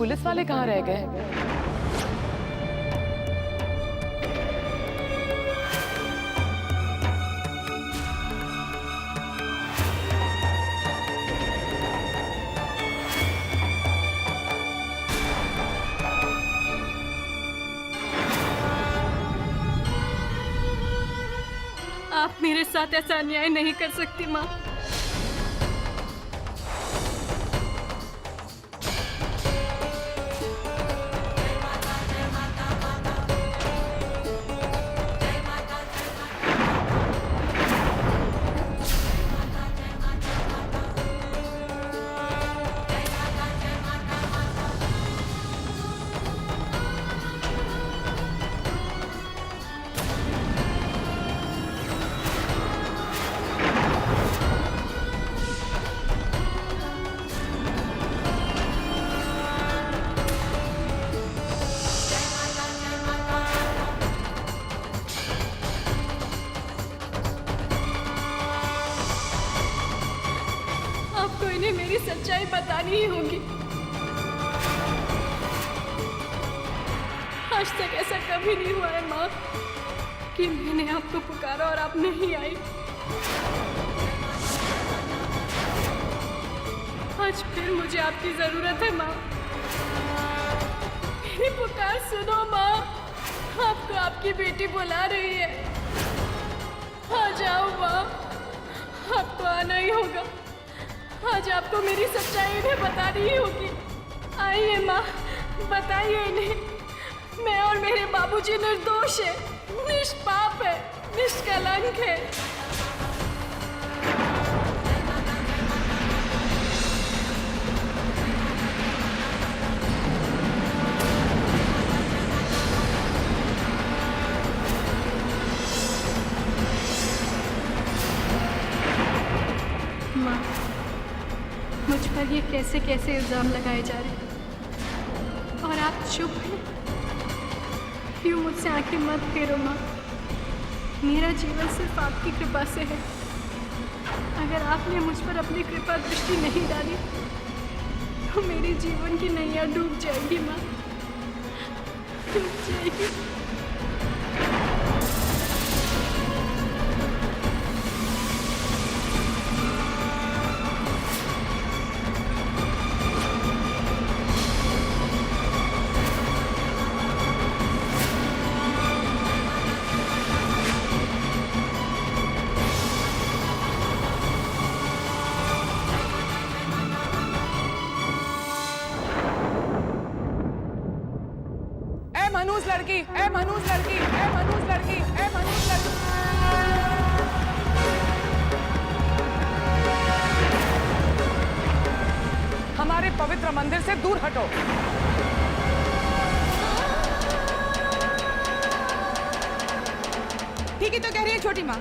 Police वाले कहाँ रह गए? आप मेरे साथ ऐसा अन्याय नहीं कर सकती माँ। आपको इन्हें मेरी सच्चाई बतानी ही होगी। आज तक ऐसा कभी नहीं हुआ है माँ कि मैंने आपको पुकारा और आप नहीं आई। आज फिर मुझे आपकी जरूरत है माँ। मेरी पुकार सुनो माँ, आपको आपकी बेटी बुला रही है। आ जाओ माँ, आपको आना ही होगा। आज आपको मेरी सच्चाई इन्हें बतानी ही होगी। आइए माँ, बताइए इन्हें। मैं और मेरे बाबूजी निर्दोष है, निष्पाप है, निष्कलंक है। माँ, मुझ पर ये कैसे कैसे इल्जाम लगाए जा रहे हैं और आप चुप हैं। यूँ मुझसे आंखें मत फेरो माँ। मेरा जीवन सिर्फ आपकी कृपा से है। अगर आपने मुझ पर अपनी कृपा दृष्टि नहीं डाली तो मेरे जीवन की नैया डूब जाएगी माँ, डूब जाएगी। मनूज लड़की, ए मनूज लड़की, ए मनूज लड़की, ए मनूज लड़की। हमारे पवित्र मंदिर से दूर हटो। ठीक ही तो कह रही है छोटी माँ।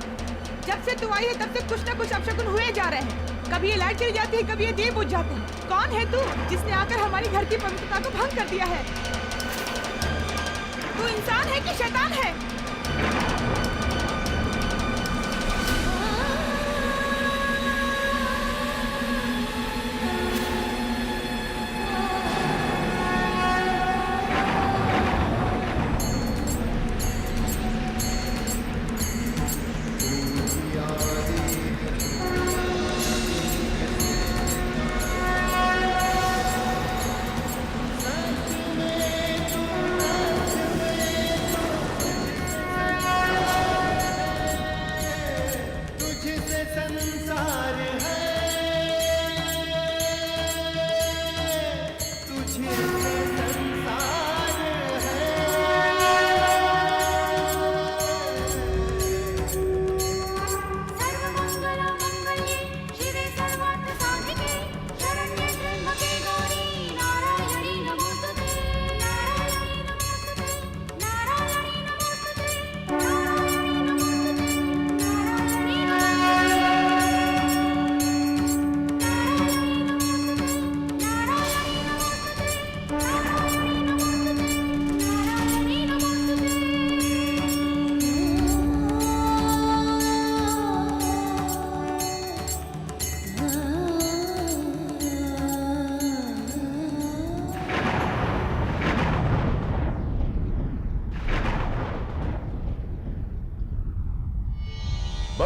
जब से तू आई है तब से कुछ ना कुछ अपशकुन हुए जा रहे हैं। कभी ये लाइट चली जाती है, कभी ये दिए बुझ जाते हैं। कौन है तू जिसने आकर हमारी घर की पवित्रता को भंग कर दिया है? तू इंसान है कि शैतान है?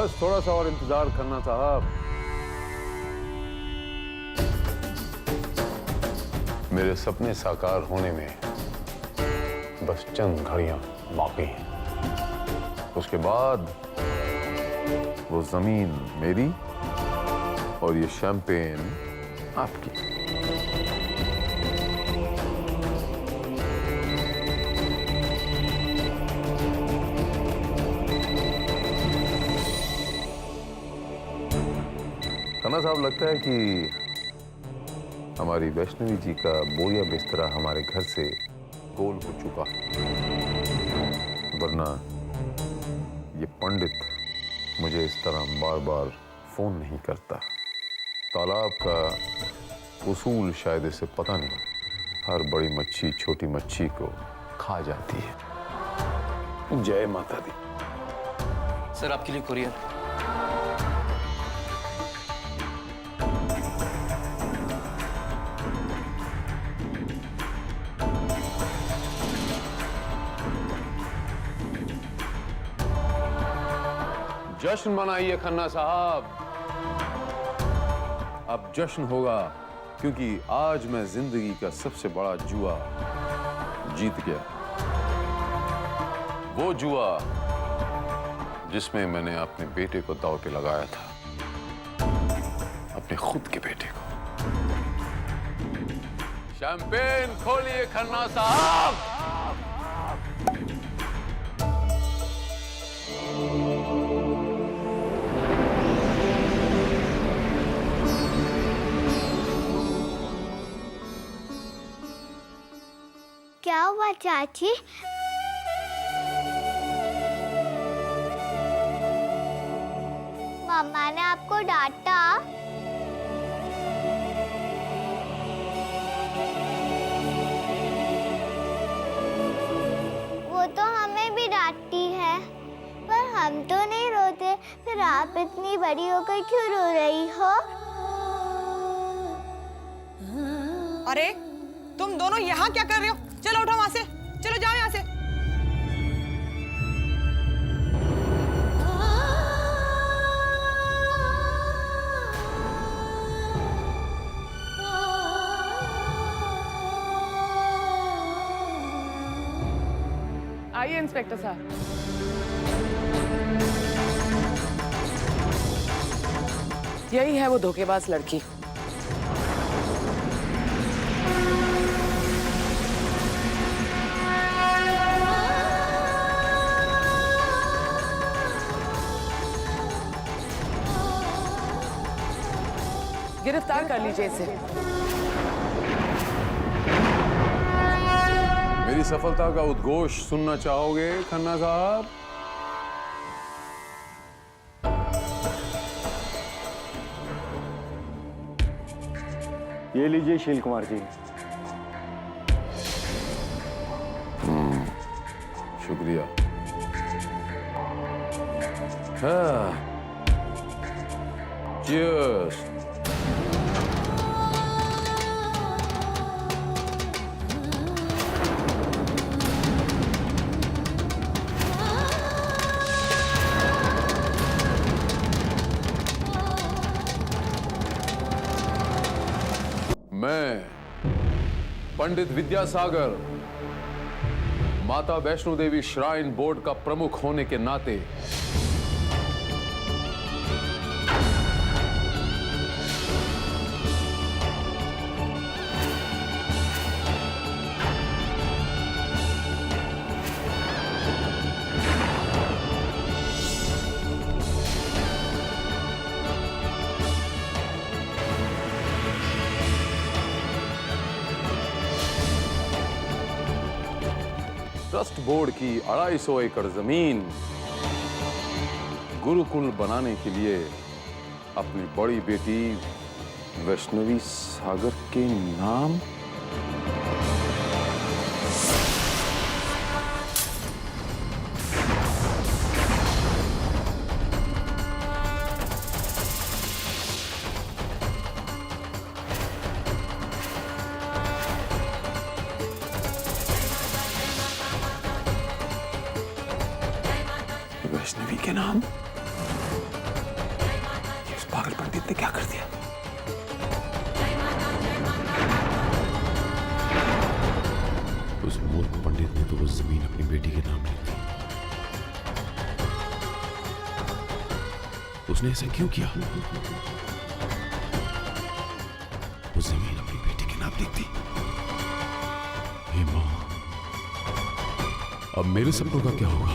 बस थोड़ा सा और इंतजार करना साहब। मेरे सपने साकार होने में बस चंद घड़ियां बाकी हैं। उसके बाद वो जमीन मेरी और ये शैंपेन आपकी। खन्ना साहब, लगता है कि हमारी वैष्णवी जी का बोरिया बिस्तरा हमारे घर से गोल हो चुका है, वरना ये पंडित मुझे इस तरह बार बार फोन नहीं करता। तालाब का उसूल शायद इसे पता नहीं, हर बड़ी मच्छी छोटी मच्छी को खा जाती है। जय माता दी। सर, आपके लिए कुरियर। जश्न मनाइए खन्ना साहब। अब जश्न होगा क्योंकि आज मैं जिंदगी का सबसे बड़ा जुआ जीत गया। वो जुआ जिसमें मैंने अपने बेटे को दांव पे लगाया था, अपने खुद के बेटे को। शैंपेन खोलिए खन्ना साहब। क्या हुआ चाची? मम्मा ने आपको डांटा? वो तो हमें भी डांटती है, पर हम तो नहीं रोते। फिर आप इतनी बड़ी होकर क्यों रो रही हो? अरे तुम दोनों यहाँ क्या कर रहे हो? चलो उठो वहां से, चलो जाओ यहाँ से। आइए इंस्पेक्टर साहब। यही है वो धोखेबाज लड़की। गिरफ्तार कर लीजिए इसे। मेरी सफलता का उद्घोष सुनना चाहोगे खन्ना साहब? ये लीजिए शील कुमार जी। शुक्रिया। हाँ, cheers। मैं पंडित विद्यासागर माता वैष्णो देवी श्राइन बोर्ड का प्रमुख होने के नाते ट्रस्ट बोर्ड की 250 एकड़ जमीन गुरुकुल बनाने के लिए अपनी बड़ी बेटी वैष्णवी सागर के नाम वैष्णवी के नाम पागल पंडित ने क्या कर दिया? उस मूर्ख पंडित ने तो वो जमीन अपनी बेटी के नाम ली थी। उसने ऐसा क्यों किया? वो जमीन अपनी बेटी के नाम लिखती। हे मां, अब मेरे सपनों का क्या होगा?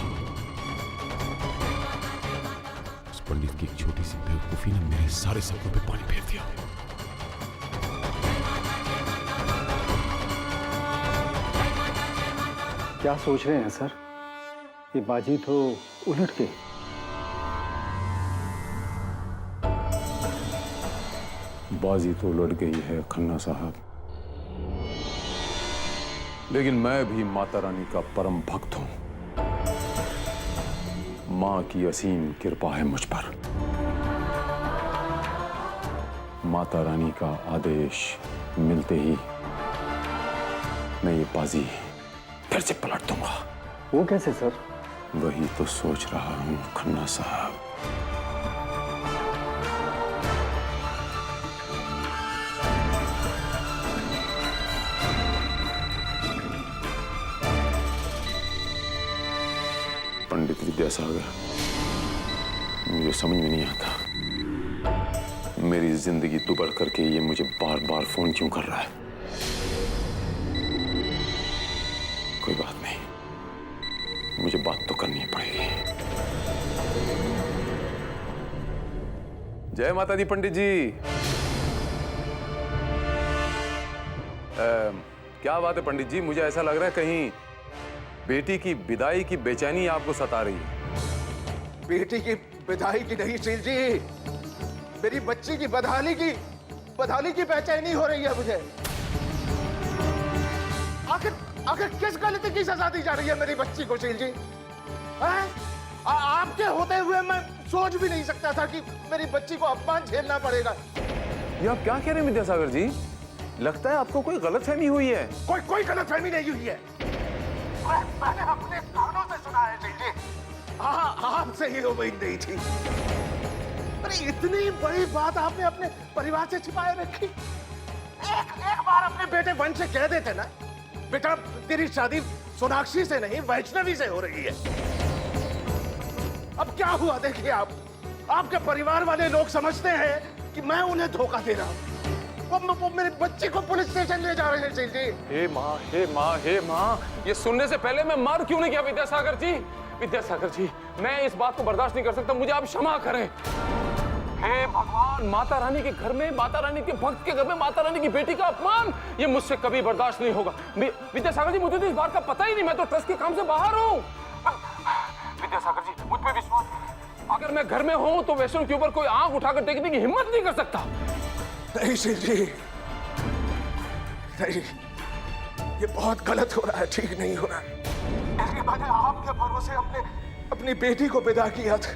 उस पंडित की एक छोटी सी बेवकूफी ने मेरे सारे सपनों पे पानी फेर दिया। क्या सोच रहे हैं सर? ये बाजी तो उलट गई। बाजी तो उलट गई है खन्ना साहब, लेकिन मैं भी माता रानी का परम भक्त हूं। मां की असीम कृपा है मुझ पर। माता रानी का आदेश मिलते ही मैं ये बाजी फिर से पलट दूंगा। वो कैसे सर? वही तो सोच रहा हूं खन्ना साहब। पंडित विद्यासागर, मुझे समझ में नहीं आता मेरी जिंदगी दुबड़ करके ये मुझे बार बार फोन क्यों कर रहा है। कोई बात नहीं, मुझे बात तो करनी पड़ेगी। जय माता दी पंडित जी। क्या बात है पंडित जी, मुझे ऐसा लग रहा है कहीं बेटी की विदाई की बेचैनी आपको सता रही है। बेटी की विदाई की नहीं शील जी, मेरी बच्ची की बदहाली की बेचैनी हो रही है मुझे। आखिर किस गलती की सजा दी जा रही है मेरी बच्ची को शील जी? आपके होते हुए मैं सोच भी नहीं सकता था कि मेरी बच्ची को अपमान झेलना पड़ेगा। ये आप क्या कह रहे हैं विद्यासागर जी? लगता है आपको कोई गलतफहमी हुई है। कोई गलतफहमी नहीं हुई है। मैंने अपने कानों से सुना है शील जी। आपसे ही उम्मीद नहीं थी। अरे इतनी बड़ी बात आपने अपने परिवार से छिपाए रखी। एक बार अपने बेटे वंश से कह देते ना, बेटा तेरी शादी सोनाक्षी से नहीं वैष्णवी से हो रही है। अब क्या हुआ देखिए आप, आपके परिवार वाले लोग समझते हैं कि मैं उन्हें धोखा दे रहा हूं। वो मेरी बच्ची को पुलिस स्टेशन ले जा रहे हैं शील जी। हे माँ, ये सुनने से पहले मैं मर क्यों नहीं गया विद्यासागर जी? विद्यासागर जी, मैं इस बात को बर्दाश्त नहीं कर सकता, मुझे आप क्षमा करें। हे भगवान, माता रानी के घर में, माता रानी के भक्त के घर में माता रानी की बेटी का अपमान, ये मुझसे कभी बर्दाश्त नहीं होगा। विद्यासागर जी, मुझे तो इस बात का पता ही नहीं, मैं तो ट्रस्ट के काम से बाहर हूँ। विद्यासागर जी, मुझ पे विश्वास, अगर मैं घर में हूँ तो वैष्णव के ऊपर कोई आंख उठाकर देखने की हिम्मत नहीं कर सकता। नहीं शील जी, नहीं, ये बहुत गलत हो रहा है, ठीक नहीं हो रहा है। इसके बाद आपके भरोसे अपनी बेटी को विदा किया था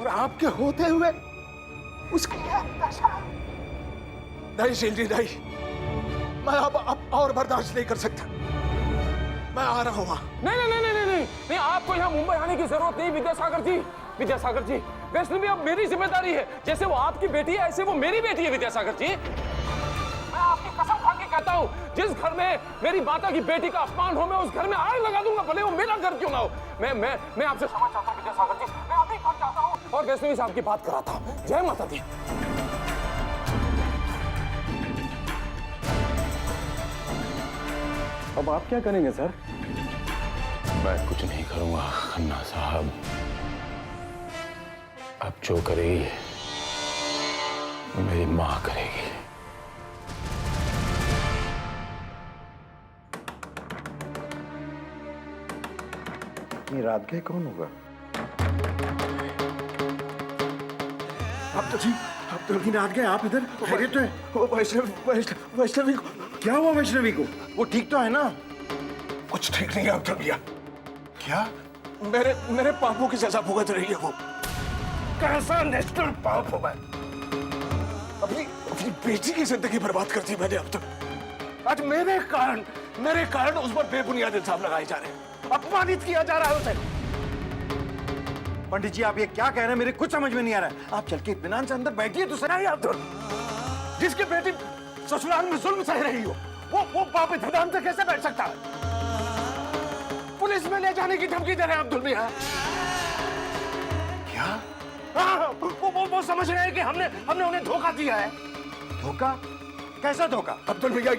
और आपके होते हुए उसकी दशा। नहीं शील जी, नहीं, मैं अब और बर्दाश्त नहीं कर सकता। मैं आ रहा हूं। नहीं, आपको यहाँ मुंबई आने की जरूरत नहीं विद्यासागर जी। विद्यासागर जी, वैष्णवी अब मेरी जिम्मेदारी है। जैसे वो आपकी बेटी है, ऐसे वो मेरी बेटी है विद्यासागर जी। मैं आपकी कसम खा के कहता हूँ, जिस घर में मेरी माता की बेटी का अपमान हो, मैं उस घर में आग लगा दूंगा, भले वो मेरा घर क्यों ना हो। मैं आपसे क्षमा चाहता हूँ विद्यासागर जी, मैं अभी घर जाता हूँ और वैष्णवी साहब की बात कराता हूँ। जय माता दी। अब आप क्या करेंगे सर? मैं कुछ नहीं करूंगा खन्ना साहब। अब जो करेगी मेरी मां करेगी। ये रात गए कौन होगा? अब तो नहीं रात गए, आप इधर खैरियत तो है? वो वैष्णवी को क्या हुआ वैष्णवी को? वो ठीक तो है ना? कुछ ठीक नहीं है अब तक। क्या मेरे पापों की सजा भुगत रही है वो। कैसा नेशनल पाप हो मैं? अपनी बेटी की जिंदगी बर्बाद कर दी मैंने अब तक। आज मेरे कारण उस पर बेबुनियाद इल्जाम लगाए जा रहे हैं, अपमानित किया जा रहा है उसे। पंडित जी आप ये क्या कह रहे हैं, मेरे कुछ समझ में नहीं आ रहा है। आप चल के इत्मीनान से अंदर बैठिए तो सही। अब्दुल, जिसकी बेटी ससुराल में जुल्म सह रही हो, वो बाप इत्मीनान से कैसे बैठ सकता है? पुलिस में ले जाने की धमकी दे रहे हैं अब्दुल मियां। क्या? हाँ, वो समझ रहे हैं कि हमने उन्हें धोखा दिया है। धोखा? कैसा धोखा? अब्दुल मियां,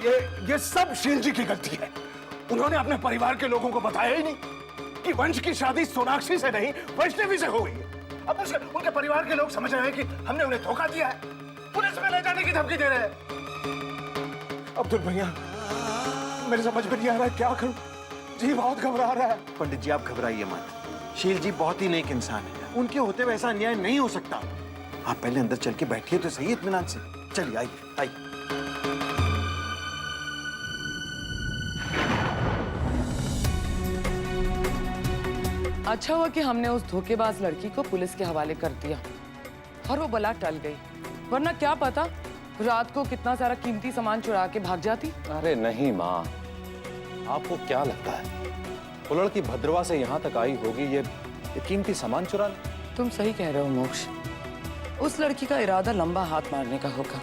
ये सब शील जी की गलती है। उन्होंने अपने परिवार के लोगों को बताया ही नहीं कि वंश की शादी सोनाक्षी से नहीं वैष्णवी से हो गई है। अब उनके परिवार के लोग समझ रहे हैं कि हमने उन्हें धोखा दिया है, पुलिस में ले जाने की धमकी दे रहे हैं। अब्दुल भैया, मेरे समझ में नहीं आ रहा है क्या करूं, जी बहुत घबरा रहा है। पंडित जी आप घबराइए मत, शील जी बहुत ही नेक इंसान है, उनके होते हुए ऐसा अन्याय नहीं हो सकता। आप पहले अंदर चल के बैठिए तो सही इत्मीनान से। चलिए आइए आइए। अच्छा हुआ कि हमने उस धोखेबाज लड़की को पुलिस के हवाले कर दिया और वो बला टल गई, वरना क्या पता रात को कितना सारा कीमती सामान चुरा के भाग जाती। अरे नहीं माँ, आपको क्या लगता है वो लड़की भद्रवा से यहाँ तक आई होगी ये कीमती सामान चुराने? तुम सही कह रहे हो मोक्ष, उस लड़की का इरादा लंबा हाथ मारने का होगा।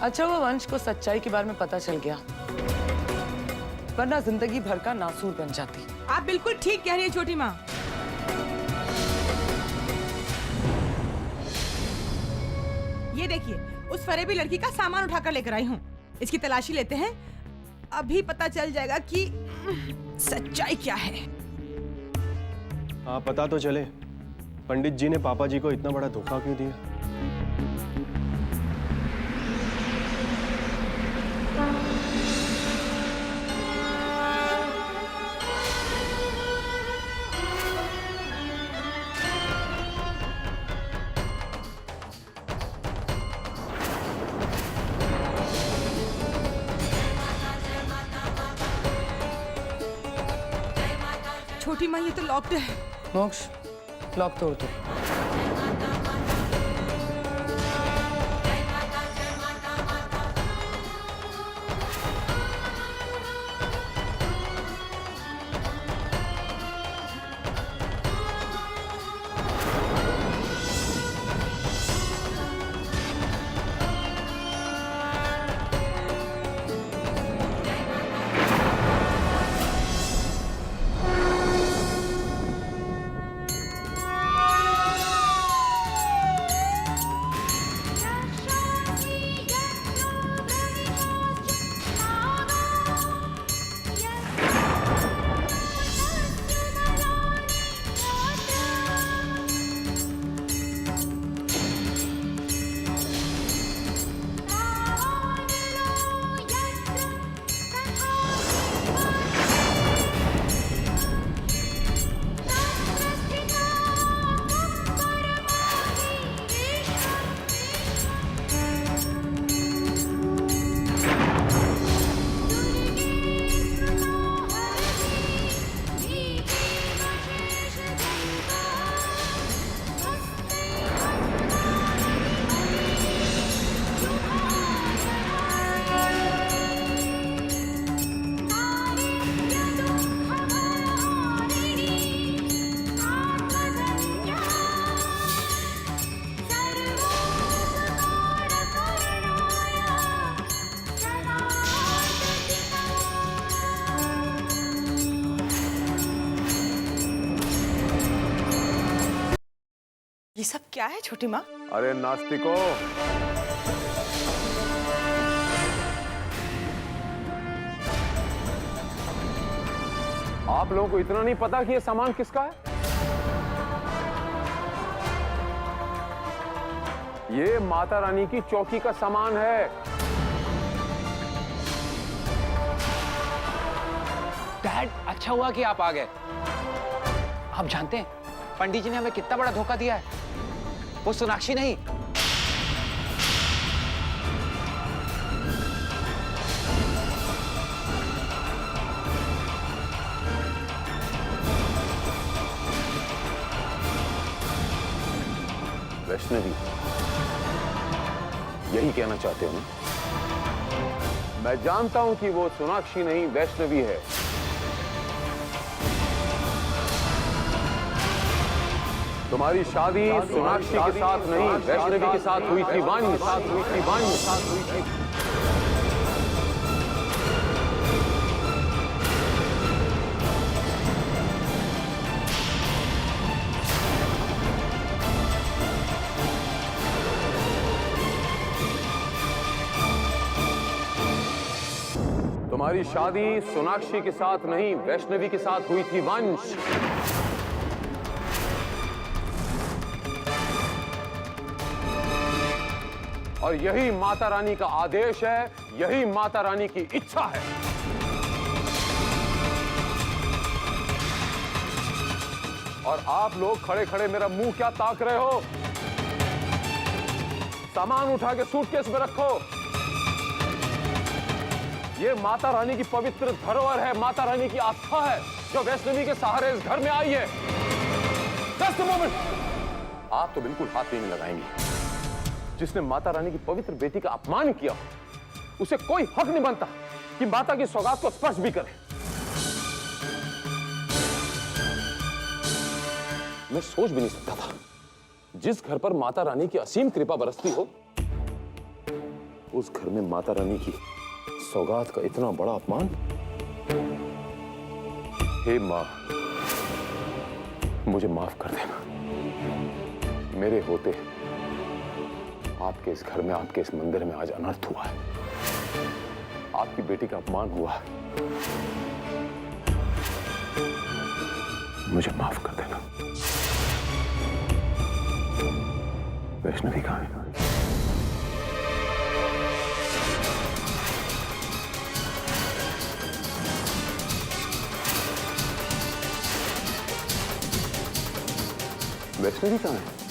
अच्छा वो वंश को सच्चाई के बारे में पता चल गया, वरना जिंदगी भर का नासूर बन जाती। आप बिल्कुल ठीक कह रही है छोटी माँ। ये देखिए, उस फरेबी लड़की का सामान उठाकर लेकर आई हूँ। इसकी तलाशी लेते हैं, अभी पता चल जाएगा कि सच्चाई क्या है। हाँ पता तो चले पंडित जी ने पापा जी को इतना बड़ा धोखा क्यों दिया। छोटी माँ ये तो लॉक्ड है। मोक्ष लॉक तोड़ दो। ये सब क्या है छोटी माँ? अरे नास्तिको, आप लोगों को इतना नहीं पता कि ये सामान किसका है? ये माता रानी की चौकी का सामान है। डैड अच्छा हुआ कि आप आ गए। आप जानते हैं पंडित जी ने हमें कितना बड़ा धोखा दिया है। वो सोनाक्षी नहीं, वैष्णवी, यही कहना चाहते हो ना? मैं जानता हूं कि वो सोनाक्षी नहीं वैष्णवी है। तुम्हारी शादी सोनाक्षी के साथ नहीं, वैष्णवी के साथ हुई थी। तुम्हारी शादी सोनाक्षी के साथ नहीं, वैष्णवी के साथ हुई थी। वंश, और यही माता रानी का आदेश है, यही माता रानी की इच्छा है। और आप लोग खड़े खड़े मेरा मुंह क्या ताक रहे हो? सामान उठा के सूटकेस में रखो। ये माता रानी की पवित्र धरोहर है, माता रानी की आस्था है, जो वैष्णवी के सहारे इस घर में आई है। Just a moment। आप तो बिल्कुल हाथ भी नहीं लगाएंगे। जिसने माता रानी की पवित्र बेटी का अपमान किया, उसे कोई हक नहीं बनता कि माता की सौगात को स्पर्श भी करे। मैं सोच भी नहीं सकता था, जिस घर पर माता रानी की असीम कृपा बरसती हो, उस घर में माता रानी की सौगात का इतना बड़ा अपमान। हे मां, मुझे माफ कर देना। मेरे होते आपके इस घर में, आपके इस मंदिर में आज अनर्थ हुआ है। आपकी बेटी का अपमान हुआ है। मुझे माफ कर देना। वैष्णवी कहाँ है? वैष्णवी कहाँ है?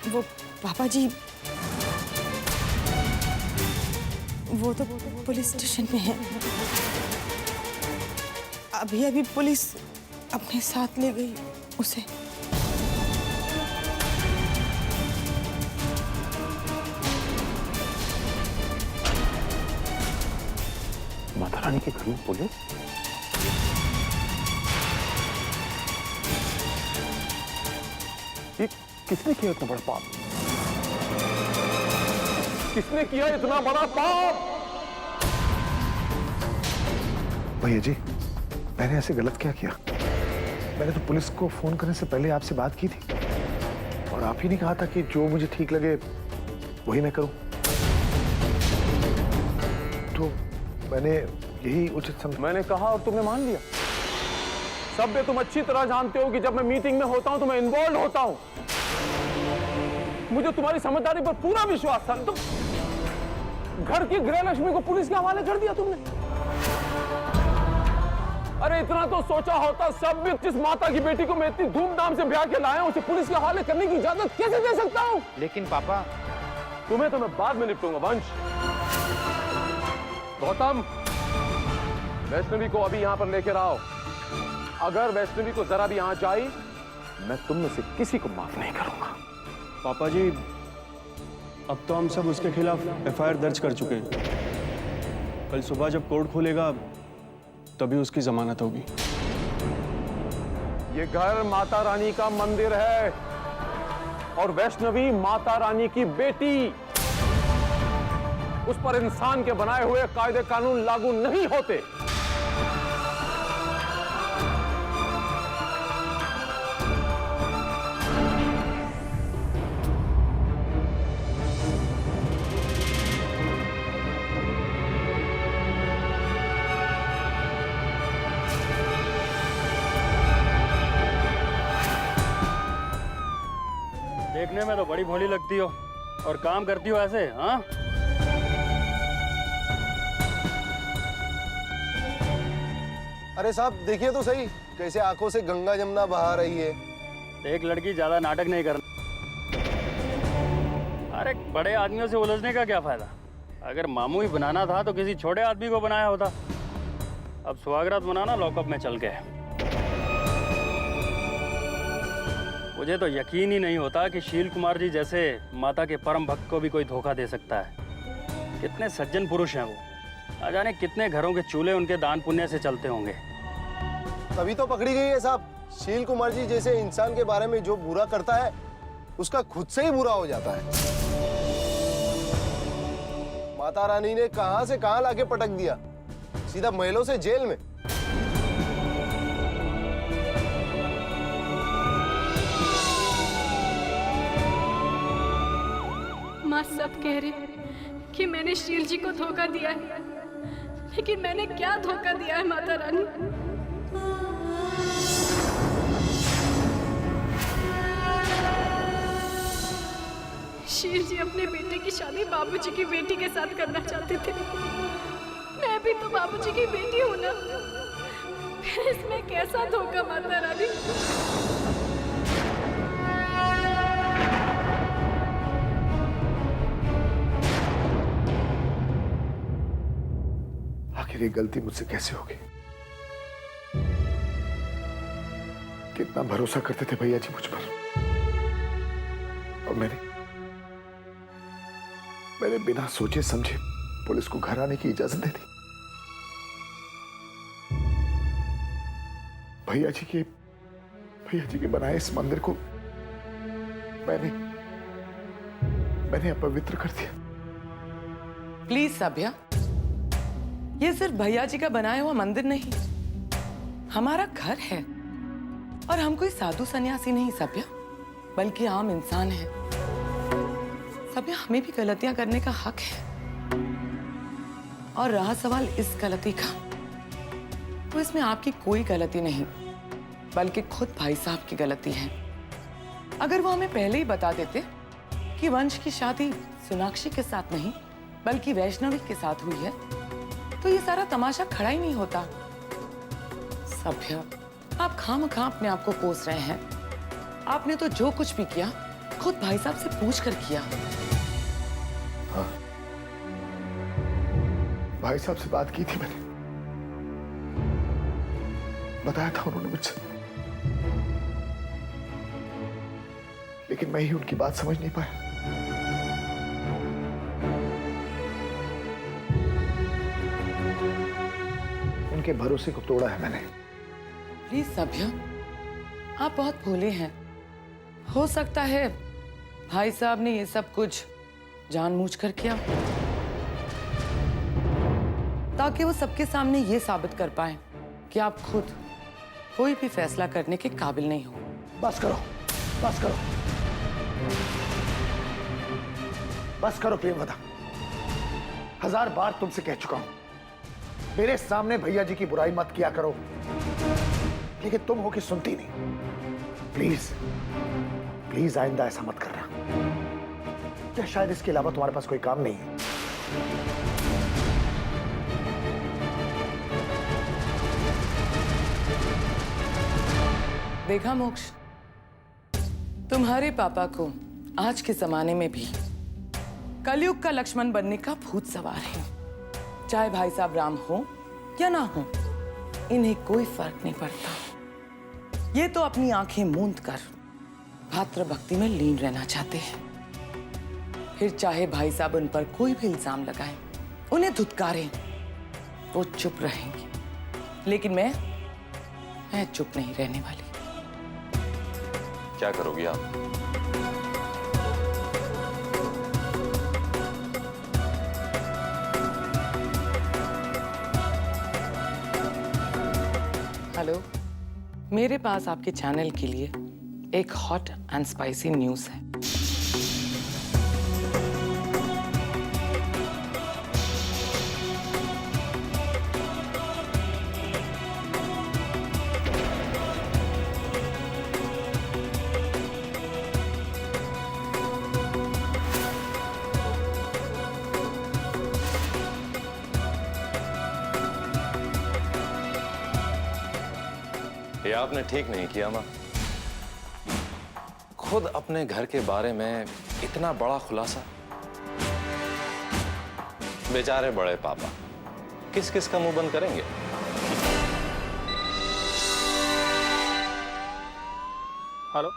वो पापा जी, वो तो पुलिस स्टेशन में है। अभी पुलिस अपने साथ ले गई उसे। माता रानी के घर में पुलिस? ये किसने किया इतना बड़ा पाप? किसने किया इतना बड़ा पाप? भैया जी, मैंने ऐसे गलत क्या किया? मैंने तो पुलिस को फोन करने से पहले आपसे बात की थी, और आप ही ने कहा था कि जो मुझे ठीक लगे वही मैं करूं। तो मैंने यही उचित समझा। मैंने कहा और तुमने मान लिया। सब तुम अच्छी तरह जानते हो कि जब मैं मीटिंग में होता हूं तो मैं इन्वॉल्व होता हूं। मुझे तुम्हारी समझदारी पर पूरा विश्वास था। तुम घर की गृहलक्ष्मी को पुलिस के हवाले कर दिया तुमने। अरे इतना तो सोचा होता, सब जिस माता की बेटी को मैं इतनी धूमधाम से ब्याह के लाया हूं, उसे पुलिस के हवाले करने की इजाजत कैसे दे सकता हूं? लेकिन पापा, तुम्हें तो मैं बाद में निपटूंगा। वंश, गौतम, वैष्णवी को अभी यहां पर लेकर आओ। अगर वैष्णवी को जरा भी आंच आई, मैं तुम में से किसी को माफ नहीं करूंगा। पापा जी, अब तो हम सब उसके खिलाफ एफआईआर दर्ज कर चुके हैं। कल सुबह जब कोर्ट खुलेगा तभी उसकी जमानत होगी। ये घर माता रानी का मंदिर है और वैष्णवी माता रानी की बेटी। उस पर इंसान के बनाए हुए कायदे कानून लागू नहीं होते। देखने में तो बड़ी भोली लगती हो और काम करती हो ऐसे, हाँ? अरे साहब देखिए तो सही, कैसे आंखों से गंगा जमुना बहा रही है। एक लड़की ज्यादा नाटक नहीं करना। अरे बड़े आदमियों से उलझने का क्या फायदा? अगर मामू ही बनाना था तो किसी छोटे आदमी को बनाया होता। अब सुहागरात बनाना लॉकअप में चल के। मुझे तो यकीन ही नहीं होता कि शील कुमार जी जैसे माता के परम भक्त को भी कोई धोखा दे सकता है। कितने सज्जन पुरुष हैं वो, ना जाने कितने घरों के चूल्हे उनके दान पुण्य से चलते होंगे। तभी तो पकड़ी गई है साहब। शील कुमार जी जैसे इंसान के बारे में जो बुरा करता है उसका खुद से ही बुरा हो जाता है। माता रानी ने कहां से कहां लाके पटक दिया, सीधा महलों से जेल में। माँ सब कह रहे कि मैंने शील जी को धोखा दिया है, लेकिन मैंने क्या धोखा दिया है माता रानी? शील जी अपने बेटे की शादी बाबूजी की बेटी के साथ करना चाहते थे। मैं भी तो बाबूजी की बेटी हूँ ना, फिर इसमें कैसा धोखा माता रानी? आखिर ये गलती मुझसे कैसे होगी? कितना भरोसा करते थे भैया जी मुझ पर, और मैंने बिना सोचे समझे पुलिस को घर आने की इजाजत दे दी। भैया जी के बनाए इस मंदिर को मैंने अपवित्र कर दिया। प्लीज सभ्या, ये सिर्फ भैया जी का बनाया हुआ मंदिर नहीं, हमारा घर है। और हम कोई साधु सन्यासी नहीं सभ्या, बल्कि आम इंसान है। सभ्या, हमें भी गलतियां करने का हक है। और रहा सवाल इस गलती का, तो इसमें आपकी कोई गलती नहीं, बल्कि खुद भाई साहब की गलती है। अगर वो हमें पहले ही बता देते कि वंश की शादी सोनाक्षी के साथ नहीं बल्कि वैष्णवी के साथ हुई है, तो ये सारा तमाशा खड़ा ही नहीं होता। सभ्या, आप खामखा अपने आप को कोस रहे हैं। आपने तो जो कुछ भी किया खुद भाई साहब से पूछ कर किया। हाँ, भाई साहब से बात की थी मैंने, बताया था उन्होंने मुझसे, लेकिन मैं ही उनकी बात समझ नहीं पाया। उनके भरोसे को तोड़ा है मैंने। प्लीज सभ्या, आप बहुत भोले हैं। हो सकता है भाई साहब ने ये सब कुछ जानबूझकर किया, ताकि वो सबके सामने ये साबित कर पाए कि आप खुद कोई भी फैसला करने के काबिल नहीं हो। बस करो, बस करो, बस करो प्रेमवदा। 1000 बार तुमसे कह चुका हूं, मेरे सामने भैया जी की बुराई मत किया करो, लेकिन तुम हो कि सुनती नहीं। प्लीज प्लीज आइंदा ऐसा मत करना। क्या शायद इसके अलावा तुम्हारे पास कोई काम नहीं है? देखा मोक्ष, तुम्हारे पापा को आज के जमाने में भी कलयुग का लक्ष्मण बनने का भूत सवार है। चाहे भाई साहब राम हो या ना हो, इन्हें कोई फर्क नहीं पड़ता। ये तो अपनी आंखें मूंद कर भातृ भक्ति में लीन रहना चाहते हैं। फिर चाहे भाई साहब उन पर कोई भी इल्जाम लगाएं, उन्हें धुतकारें, वो चुप रहेंगे। लेकिन मैं चुप नहीं रहने वाली। क्या करोगी आप? हेलो, मेरे पास आपके चैनल के लिए एक हॉट एंड स्पाइसी न्यूज़ है। ये आपने ठीक नहीं किया माँ। खुद अपने घर के बारे में इतना बड़ा खुलासा। बेचारे बड़े पापा किस किस का मुंह बंद करेंगे? हेलो,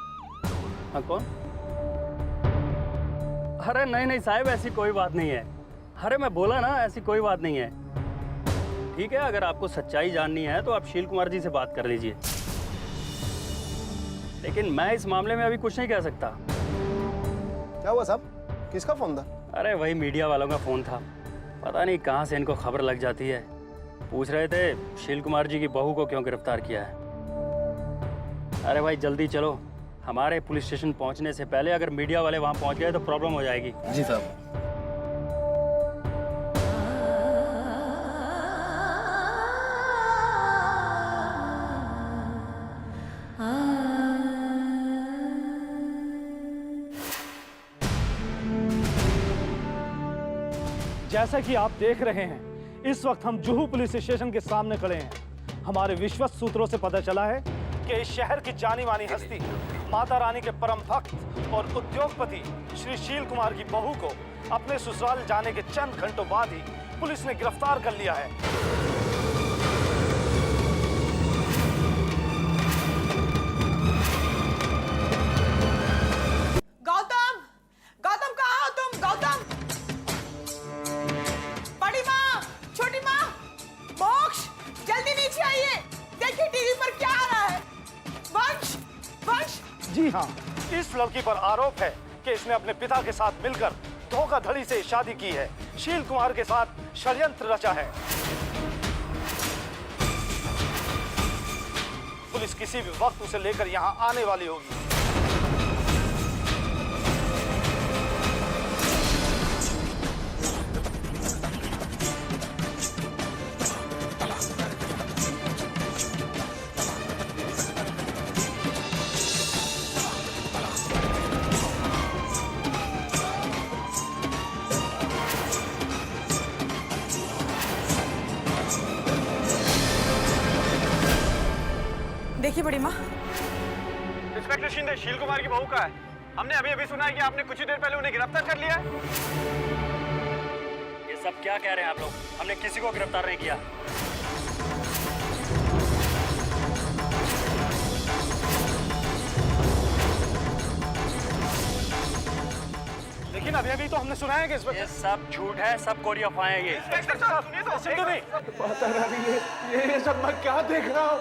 हाँ कौन? अरे नहीं नहीं साहब, ऐसी कोई बात नहीं है। अरे मैं बोला ना, ऐसी कोई बात नहीं है। ठीक है, अगर आपको सच्चाई जाननी है तो आप शील कुमार जी से बात कर लीजिए, लेकिन मैं इस मामले में अभी कुछ नहीं कह सकता। क्या हुआ साहब, किसका फोन था? अरे वही मीडिया वालों का फोन था। पता नहीं कहाँ से इनको खबर लग जाती है। पूछ रहे थे शील कुमार जी की बहू को क्यों गिरफ्तार किया है। अरे भाई जल्दी चलो, हमारे पुलिस स्टेशन पहुंचने से पहले अगर मीडिया वाले वहां पहुंच गए तो प्रॉब्लम हो जाएगी। जी साहब। जैसा कि आप देख रहे हैं, इस वक्त हम जुहू पुलिस स्टेशन के सामने खड़े हैं। हमारे विश्वस्त सूत्रों से पता चला है कि इस शहर की जानी मानी हस्ती, माता रानी के परम भक्त और उद्योगपति श्री शील कुमार की बहू को अपने ससुराल जाने के चंद घंटों बाद ही पुलिस ने गिरफ्तार कर लिया है। गौतम, गौतम कहाँ हो तुम? गौतम, बड़ी माँ, छोटी माँ, मोक्ष, जल्दी नीचे आइए। देखिए टीवी पर क्या आ रहा है। वंश, वंश। जी हाँ, इस लड़की पर आरोप है कि इसने अपने पिता के साथ मिलकर धोखाधड़ी से शादी की है, शील कुमार के साथ षड्यंत्र रचा है। पुलिस किसी भी वक्त उसे लेकर यहाँ आने वाली होगी। देखिए बड़ी माँ, इंस्पेक्टर शिंदे शील कुमार की बहू का है। हमने अभी अभी सुना है कि आपने कुछ ही देर पहले उन्हें गिरफ्तार कर लिया है। ये सब क्या कह रहे हैं आप लोग? हमने किसी को गिरफ्तार नहीं किया। लेकिन अभी अभी तो हमने सुना है कि ये सब झूठ है, सब कोरी अफवाहें हैं ये। माता रानी, ये सब मैं क्या देख रहा हूँ?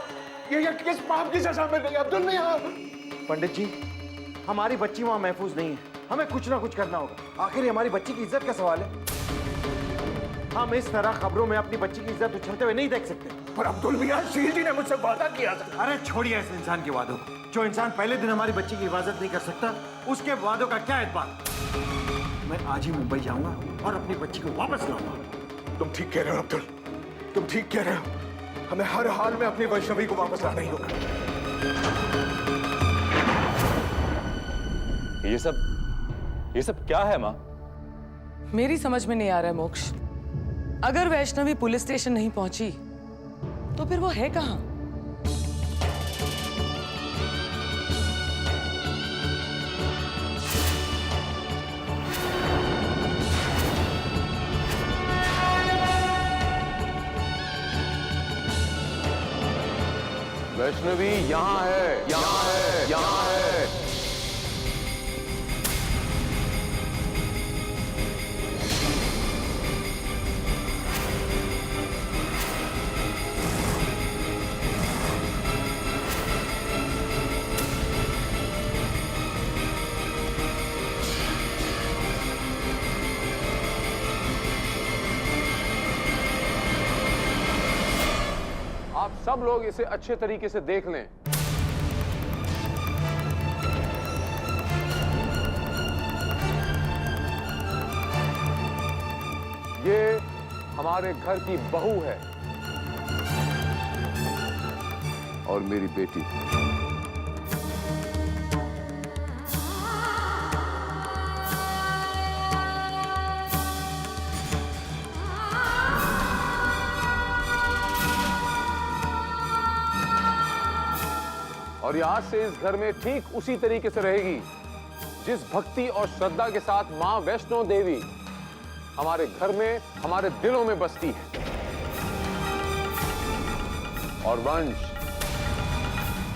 ये किस पाप की सजा में गई? अब्दुल मियां। पंडित जी, हमारी बच्ची वहां महफूज नहीं है। हमें कुछ ना कुछ करना होगा। आखिर ये हमारी बच्ची की इज्जत का सवाल है। हम इस तरह खबरों में अपनी बच्ची की इज्जत उछलते हुए नहीं देख सकते। पर अब्दुल मियां, शील जी ने मुझसे वादा किया था। अरे छोड़िए इस इंसान के वादों को। जो इंसान पहले दिन हमारी बच्ची की हिफाजत नहीं कर सकता, उसके वादों का क्या एतबार। मैं आज ही मुंबई जाऊंगा और अपनी बच्ची को वापस लाऊंगा। तुम ठीक कह रहे हो अब्दुल, तुम ठीक कह रहे हो। हमें हर हाल में अपनी वैष्णवी को वापस लाना ही होगा। ये सब क्या है माँ? मेरी समझ में नहीं आ रहा है मोक्ष। अगर वैष्णवी पुलिस स्टेशन नहीं पहुंची तो फिर वो है कहां? वैष्णवी यहाँ है, यहाँ है, यहाँ है। आप सब लोग इसे अच्छे तरीके से देख लें। ये हमारे घर की बहू है और मेरी बेटी। और ये आज से इस घर में ठीक उसी तरीके से रहेगी जिस भक्ति और श्रद्धा के साथ मां वैष्णो देवी हमारे घर में, हमारे दिलों में बसती है। और वंश,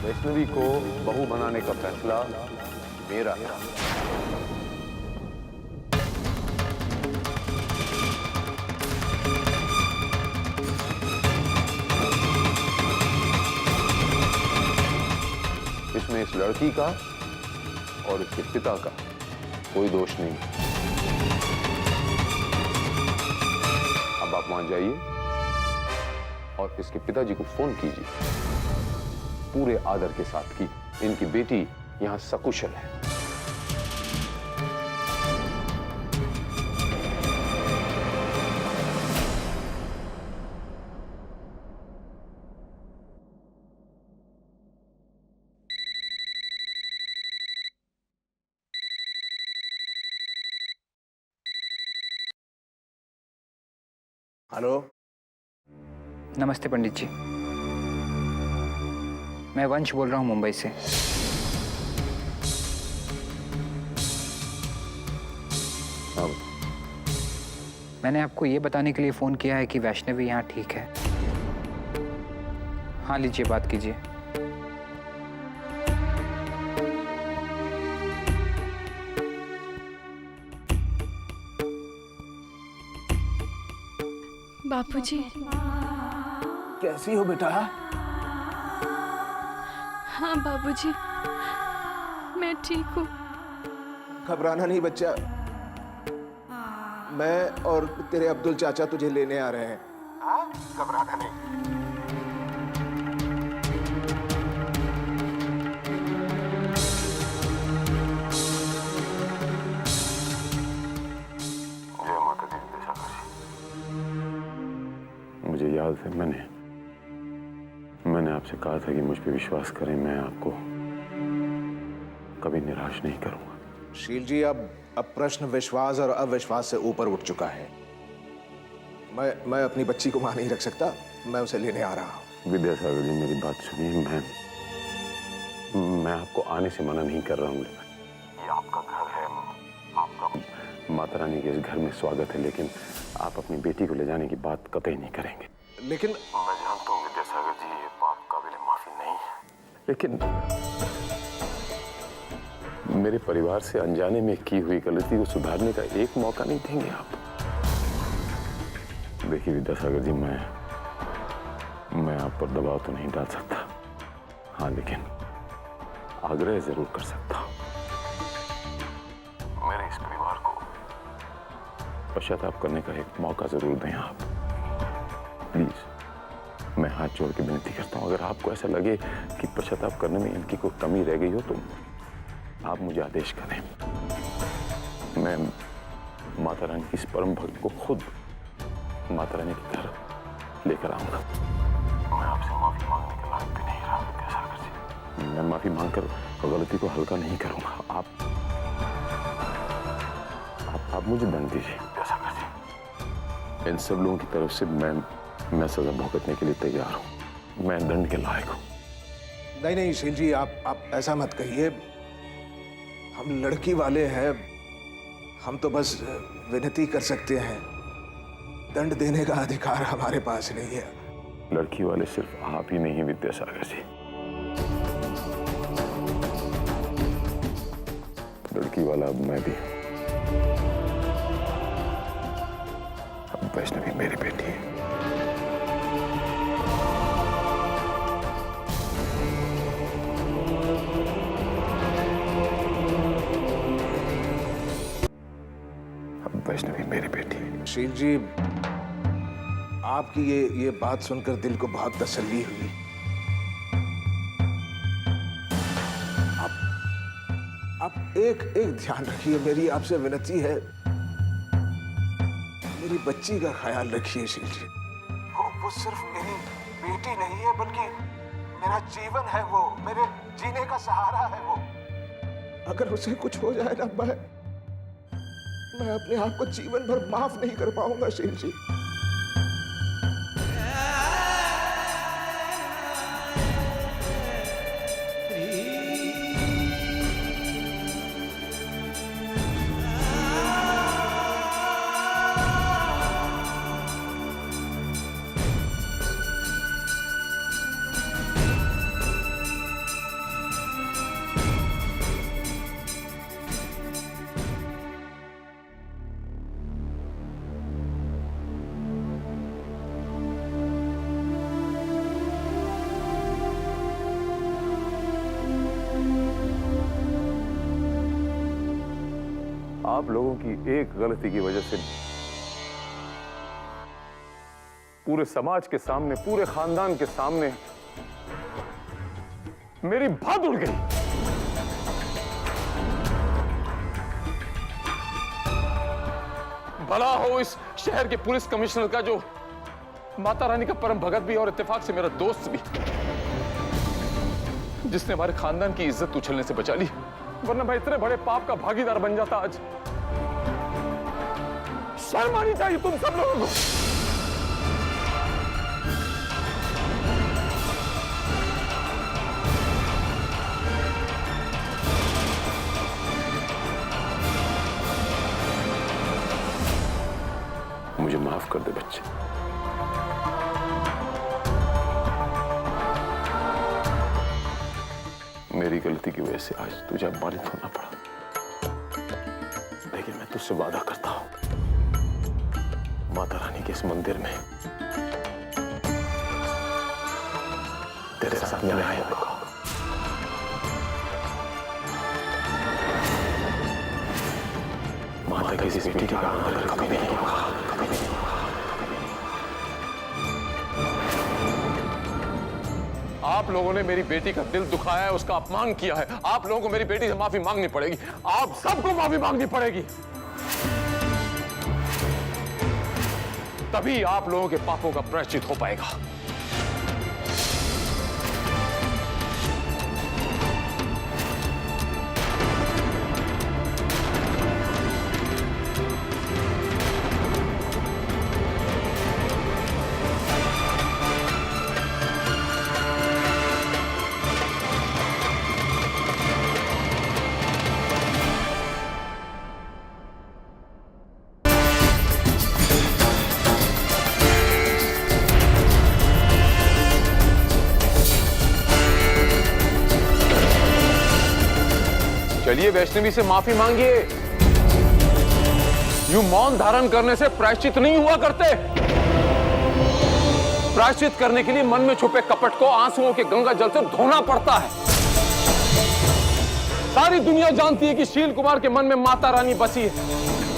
वैष्णवी को बहू बनाने का फैसला मेरा है। इसमें इस लड़की का और इसके पिता का कोई दोष नहीं। अब आप वहां जाइए और इसके पिताजी को फोन कीजिए पूरे आदर के साथ कि इनकी बेटी यहां सकुशल है। हेलो, नमस्ते पंडित जी, मैं वंश बोल रहा हूँ मुंबई से। मैंने आपको ये बताने के लिए फोन किया है कि वैष्णवी यहाँ ठीक है। हाँ, लीजिए बात कीजिए। बापूजी, कैसी हो बेटा? हाँ बाबूजी, मैं ठीक हूँ। घबराना नहीं बच्चा, मैं और तेरे अब्दुल चाचा तुझे लेने आ रहे हैं। हाँ, घबराना नहीं। मुझे याद है मैंने आपसे कहा था कि मुझ पे विश्वास करें, मैं आपको कभी निराश नहीं करूंगा। शील जी, अब प्रश्न विश्वास और अविश्वास से ऊपर उठ चुका है। मैं अपनी बच्ची को वहां नहीं रख सकता, मैं उसे लेने आ रहा हूं। विद्यासागर जी, मेरी बात सुनिए। मैं आपको आने से मना नहीं कर रहा हूँ। ये आपका घर है, आपका माता रानी के इस घर में स्वागत है, लेकिन आप अपनी बेटी को ले जाने की बात कतई नहीं करेंगे। लेकिन मैं जानता हूँ विद्यासागर जी, ये बात काबिल माफी नहीं है, लेकिन मेरे परिवार से अनजाने में की हुई गलती को सुधारने का एक मौका नहीं देंगे आप? देखिए विद्यासागर जी, मैं आप पर दबाव तो नहीं डाल सकता, हाँ, लेकिन आग्रह जरूर कर सकता हूं। मेरे इस परिवार को पश्चाताप करने का एक मौका जरूर दें आप, प्लीज। मैं हाथ जोड़ के विनती करता हूं, अगर आपको ऐसा लगे कि पश्चाताप करने में इनकी कोई कमी रह गई हो तो आप मुझे आदेश करें। मैं माता रानी की इस परम भक्त को खुद माता रानी के घर लेकर आऊंगा। मैं आपसे माफी मांगने के लायक भी नहीं रहा विद्यासागर जी। मैं माफी मांगकर गलती को हल्का नहीं करूंगा। आप मुझे दंड दीजिए विद्यासागर जी। इन सब लोगों की तरफ से मैं सजा भुगतने के लिए तैयार हूं। मैं दंड के लायक हूं। नहीं शील जी, आप ऐसा मत कहिए। हम लड़की वाले हैं, हम तो बस विनती कर सकते हैं, दंड देने का अधिकार हमारे पास नहीं है। लड़की वाले सिर्फ आप ही नहीं विद्यासागर जी, लड़की वाला अब मैं भी हूं। अब वैष्णवी मेरी बेटी है। अब वैष्णवी मेरी बेटी है। शील जी, आपकी ये बात सुनकर दिल को बहुत तसल्ली हुई। आप एक ध्यान रखिए, मेरी आपसे विनती है, मेरी बच्ची का ख्याल रखिए शील जी। वो सिर्फ मेरी बेटी नहीं है, बल्कि मेरा जीवन है, वो मेरे जीने का सहारा है। वो अगर उसे कुछ हो जाए ना, मैं अपने आप को जीवन भर माफ नहीं कर पाऊंगा शील जी। आप लोगों की एक गलती की वजह से पूरे समाज के सामने, पूरे खानदान के सामने मेरी बात उड़ गई। भला हो इस शहर के पुलिस कमिश्नर का, जो माता रानी का परम भगत भी और इत्तेफाक से मेरा दोस्त भी, जिसने हमारे खानदान की इज्जत उछलने से बचा ली, वरना मैं इतने बड़े पाप का भागीदार बन जाता आज। शर्म आनी चाहिए तुम सब लोगों को। मुझे माफ कर दे बच्चे। मेरी गलती की वजह से आज तुझे अपमानित होना पड़ा, लेकिन मैं तुझसे वादा करता हूं, माता रानी के इस मंदिर में तेरे साथ न्याय होगा। माता की इस बेटी का आदर कभी नहीं होगा, कभी नहीं होगा। आप लोगों ने मेरी बेटी का दिल दुखाया है, उसका अपमान किया है। आप लोगों को मेरी बेटी से माफी मांगनी पड़ेगी। आप सबको माफी मांगनी पड़ेगी। तभी आप लोगों के पापों का प्रायश्चित हो पाएगा। चलिए वैष्णवी से माफी मांगिए। यूं मौन धारण करने से प्रायश्चित नहीं हुआ करते। प्रायश्चित करने के लिए मन में छुपे कपट को आंसुओं के गंगा जल से धोना पड़ता है। सारी दुनिया जानती है कि शील कुमार के मन में माता रानी बसी है।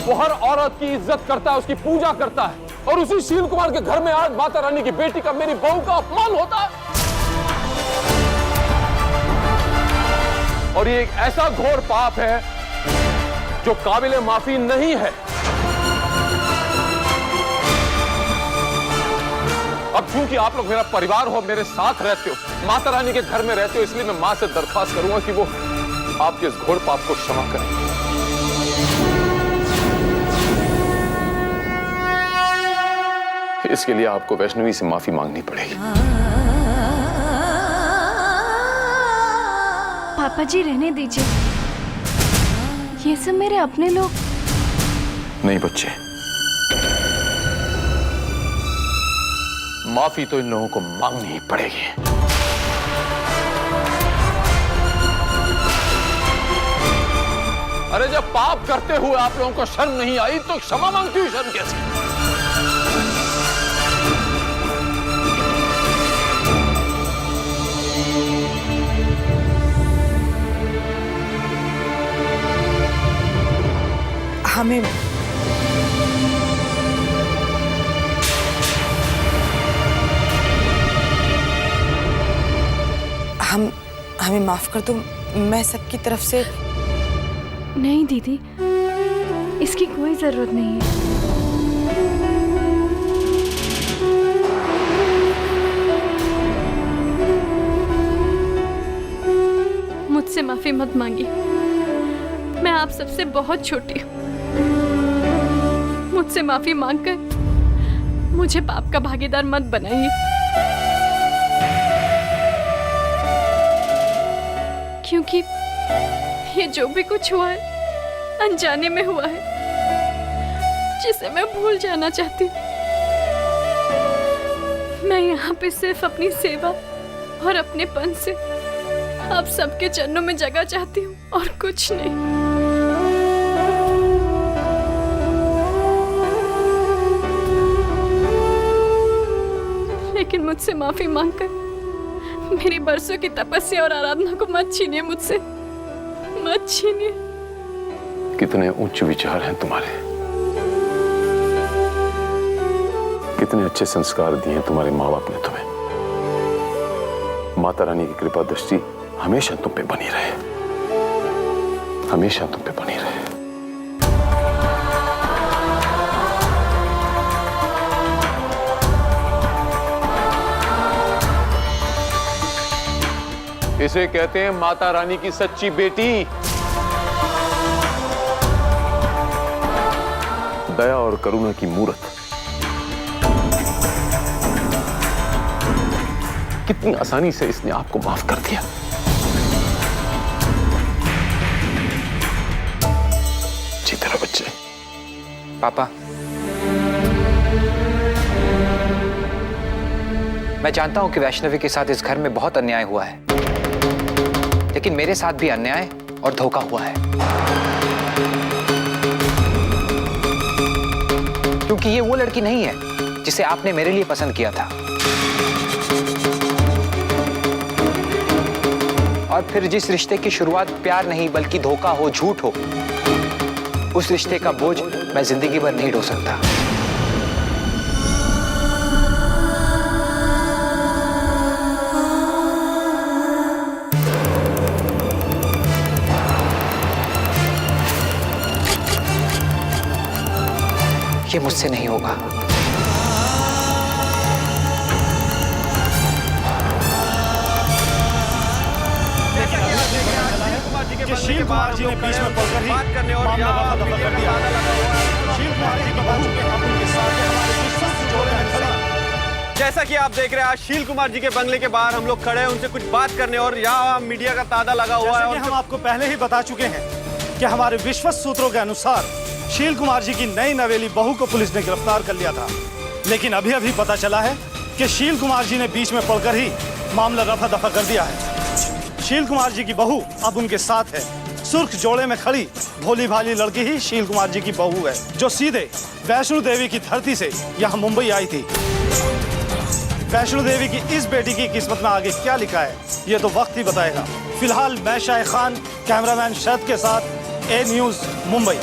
वो हर औरत की इज्जत करता है, उसकी पूजा करता है, और उसी शील कुमार के घर में आज माता रानी की बेटी का, मेरी बहू का अपमान होता है। और ये एक ऐसा घोर पाप है जो काबिले माफी नहीं है। अब चूंकि आप लोग मेरा परिवार हो, मेरे साथ रहते हो, माता रानी के घर में रहते हो, इसलिए मैं मां से दरखास्त करूंगा कि वो आपके इस घोर पाप को क्षमा करें। इसके लिए आपको वैष्णवी से माफी मांगनी पड़ेगी। पापा जी रहने दीजिए, ये सब मेरे अपने लोग। नहीं बच्चे, माफी तो इन लोगों को मांगनी ही पड़ेगी। अरे जब पाप करते हुए आप लोगों को शर्म नहीं आई तो क्षमा मांगती हुई शर्म कैसी? हमें माफ कर दो। मैं सबकी तरफ से। नहीं दीदी, इसकी कोई जरूरत नहीं है। मुझसे माफी मत मांगिए, मैं आप सबसे बहुत छोटी हूँ। मुझसे माफी मांगकर मुझे पाप का भागीदार मत बनाइए। क्योंकि ये जो भी कुछ हुआ है अनजाने में हुआ है, जिसे मैं भूल जाना चाहती हूँ। मैं यहाँ पे सिर्फ अपनी सेवा और अपनेपन से आप सबके चरणों में जगह चाहती हूँ और कुछ नहीं। लेकिन मुझसे माफी मांगकर मेरी बरसों की तपस्या और आराधना को मत छीनिए मुझसे, मत छीनिए। कितने उच्च विचार हैं तुम्हारे, कितने अच्छे संस्कार दिए हैं तुम्हारे माँ बाप ने तुम्हें। माता रानी की कृपा दृष्टि हमेशा तुम पे बनी रहे, हमेशा तुम पे बनी रहे। इसे कहते हैं माता रानी की सच्ची बेटी। दया और करुणा की मूर्त। कितनी आसानी से इसने आपको माफ कर दिया। जीते रहो बच्चे। पापा, मैं जानता हूं कि वैष्णवी के साथ इस घर में बहुत अन्याय हुआ है, लेकिन मेरे साथ भी अन्याय और धोखा हुआ है। क्योंकि ये वो लड़की नहीं है जिसे आपने मेरे लिए पसंद किया था। और फिर जिस रिश्ते की शुरुआत प्यार नहीं बल्कि धोखा हो, झूठ हो, उस रिश्ते का बोझ मैं जिंदगी भर नहीं ढो सकता। ये मुझसे नहीं होगा। कि शील कुमार जी ने बीच में पड़कर ही मामला रफा दफा कर दिया। शील कुमार जी की बहू के काबू के साथ हमारे विश्वास जोड़े में खड़ा। जैसा कि आप देख रहे हैं, आज शील कुमार जी के बंगले के बाहर हम लोग खड़े हैं उनसे कुछ बात करने, और यहाँ मीडिया का तांता लगा हुआ है। और हम आपको पहले ही बता चुके हैं कि हमारे विश्वस्त सूत्रों के अनुसार शील कुमार जी की नई नवेली बहू को पुलिस ने गिरफ्तार कर लिया था। लेकिन अभी अभी पता चला है कि शील कुमार जी ने बीच में पड़कर ही मामला रफा दफा कर दिया है। शील कुमार जी की बहू अब उनके साथ है। सुर्ख जोड़े में खड़ी भोली भाली लड़की ही शील कुमार जी की बहू है, जो सीधे वैष्णो देवी की धरती से यहाँ मुंबई आई थी। वैष्णो देवी की इस बेटी की किस्मत में आगे क्या लिखा है, ये तो वक्त ही बताएगा। फिलहाल मैं शाह खान, कैमरामैन शरद के साथ ए न्यूज मुंबई।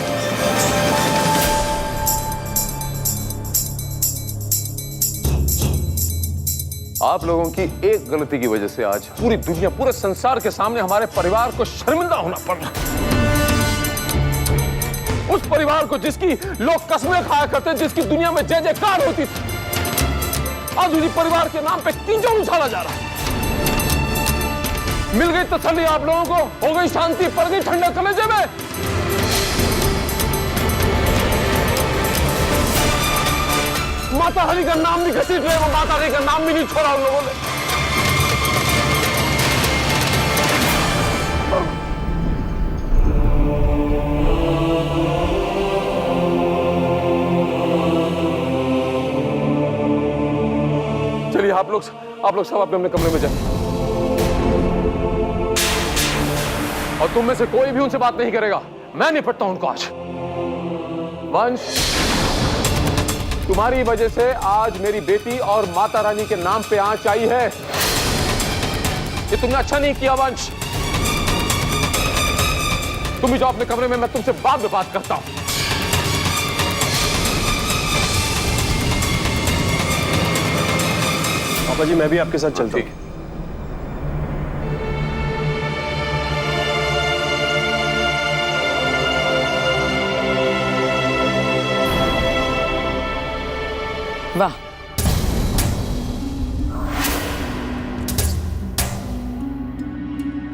आप लोगों की एक गलती की वजह से आज पूरी दुनिया, पूरे संसार के सामने हमारे परिवार को शर्मिंदा होना पड़ रहा है। उस परिवार को जिसकी लोग कसमें खाया करते, जिसकी दुनिया में जय जयकार होती थी, आज उसी परिवार के नाम पे कीचड़ उछाला जा रहा है। मिल गई तसल्ली आप लोगों को, हो गई शांति, पड़ गई ठंडक कलेजे में। माता हरि का नाम भी घसीट रहे, वो माता हरि का नाम भी नहीं छोड़ा उन लोगों ने। चलिए आप लोग सब अपने अपने कमरे में जाइए, और तुम में से कोई भी उनसे बात नहीं करेगा। मैं निपटता हूं उनको आज। वंश, तुम्हारी वजह से आज मेरी बेटी और माता रानी के नाम पे आंच आई है। ये तुमने अच्छा नहीं किया वंश। तुम भी जाओ अपने कमरे में, मैं तुमसे बाद में बात करता हूं। पापा जी, मैं भी आपके साथ चलता हूं। वाह,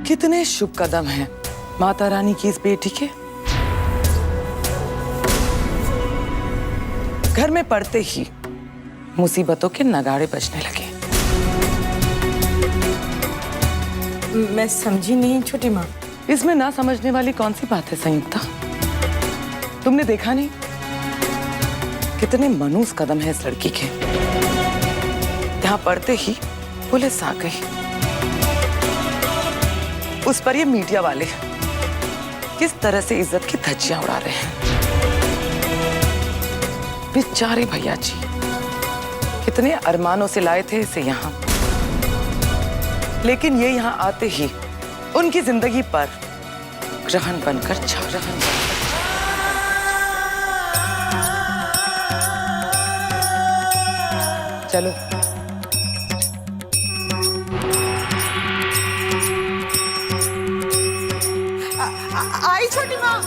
कितने शुभ कदम हैं माता रानी की इस बेटी के। घर में पड़ते ही मुसीबतों के नगाड़े बजने लगे। मैं समझी नहीं छोटी माँ। इसमें ना समझने वाली कौन सी बात है संयुक्ता? तुमने देखा नहीं कितने मनूस कदम है इस लड़की के। यहाँ पड़ते ही पुलिस आ गई, उस पर ये मीडिया वाले किस तरह से इज्जत की धज्जियां उड़ा रहे हैं। बेचारे भैया जी कितने अरमानों से लाए थे इसे यहाँ, लेकिन ये यहाँ आते ही उनकी जिंदगी पर ग्रहण बनकर छा रहा है। चलो। आई छोटी माँ।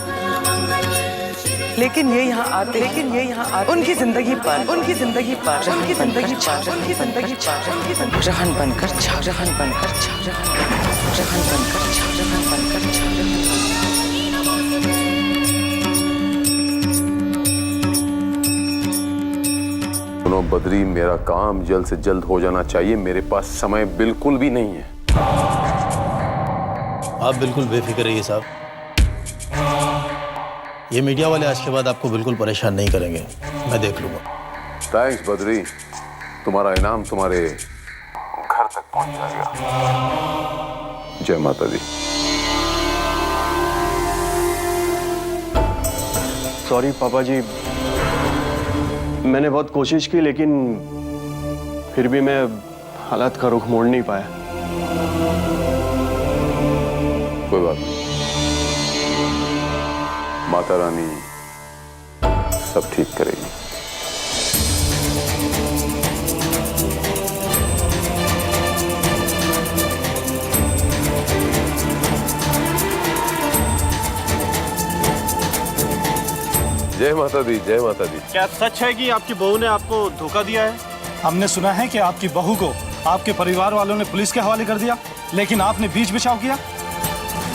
लेकिन ये यहाँ आते उनकी जिंदगी पर रहन बनकर सुनो बद्री, मेरा काम जल्द से जल्द हो जाना चाहिए। मेरे पास समय बिल्कुल भी नहीं है। आप बिल्कुल बेफिक्र रहिए साहब। ये मीडिया वाले आज के बाद आपको बिल्कुल परेशान नहीं करेंगे, मैं देख लूंगा। थैंक्स बद्री, तुम्हारा इनाम तुम्हारे घर तक पहुंच जाएगा। जय माता दी। सॉरी पापा जी, मैंने बहुत कोशिश की लेकिन फिर भी मैं हालात का रुख मोड़ नहीं पाया। कोई बात नहीं, माता रानी सब ठीक करेगी। जय माता दी, जय माता दी। क्या सच है कि आपकी बहू ने आपको धोखा दिया है? हमने सुना है कि आपकी बहू को आपके परिवार वालों ने पुलिस के हवाले कर दिया, लेकिन आपने बीच बचाव किया।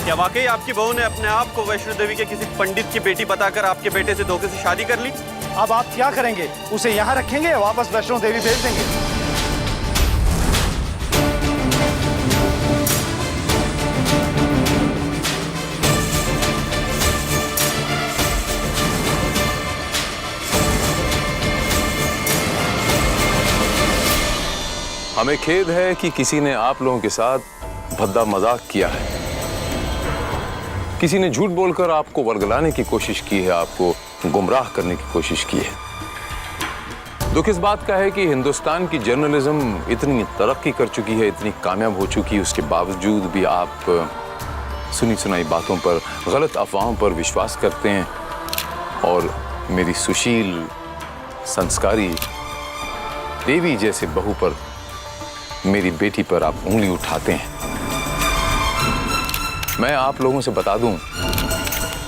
क्या वाकई आपकी बहू ने अपने आप को वैष्णो देवी के किसी पंडित की बेटी बताकर आपके बेटे से धोखे से शादी कर ली? अब आप क्या करेंगे? उसे यहाँ रखेंगे या वापस वैष्णो देवी भेज देंगे? हमें खेद है कि किसी ने आप लोगों के साथ भद्दा मजाक किया है। किसी ने झूठ बोलकर आपको वर्गलाने की कोशिश की है, आपको गुमराह करने की कोशिश की है। दुख इस बात का है कि हिंदुस्तान की जर्नलिज्म इतनी तरक्की कर चुकी है, इतनी कामयाब हो चुकी है, उसके बावजूद भी आप सुनी सुनाई बातों पर, गलत अफवाहों पर विश्वास करते हैं और मेरी सुशील, संस्कारी देवी जैसे बहू पर, मेरी बेटी पर आप उंगली उठाते हैं। मैं आप लोगों से बता दूं,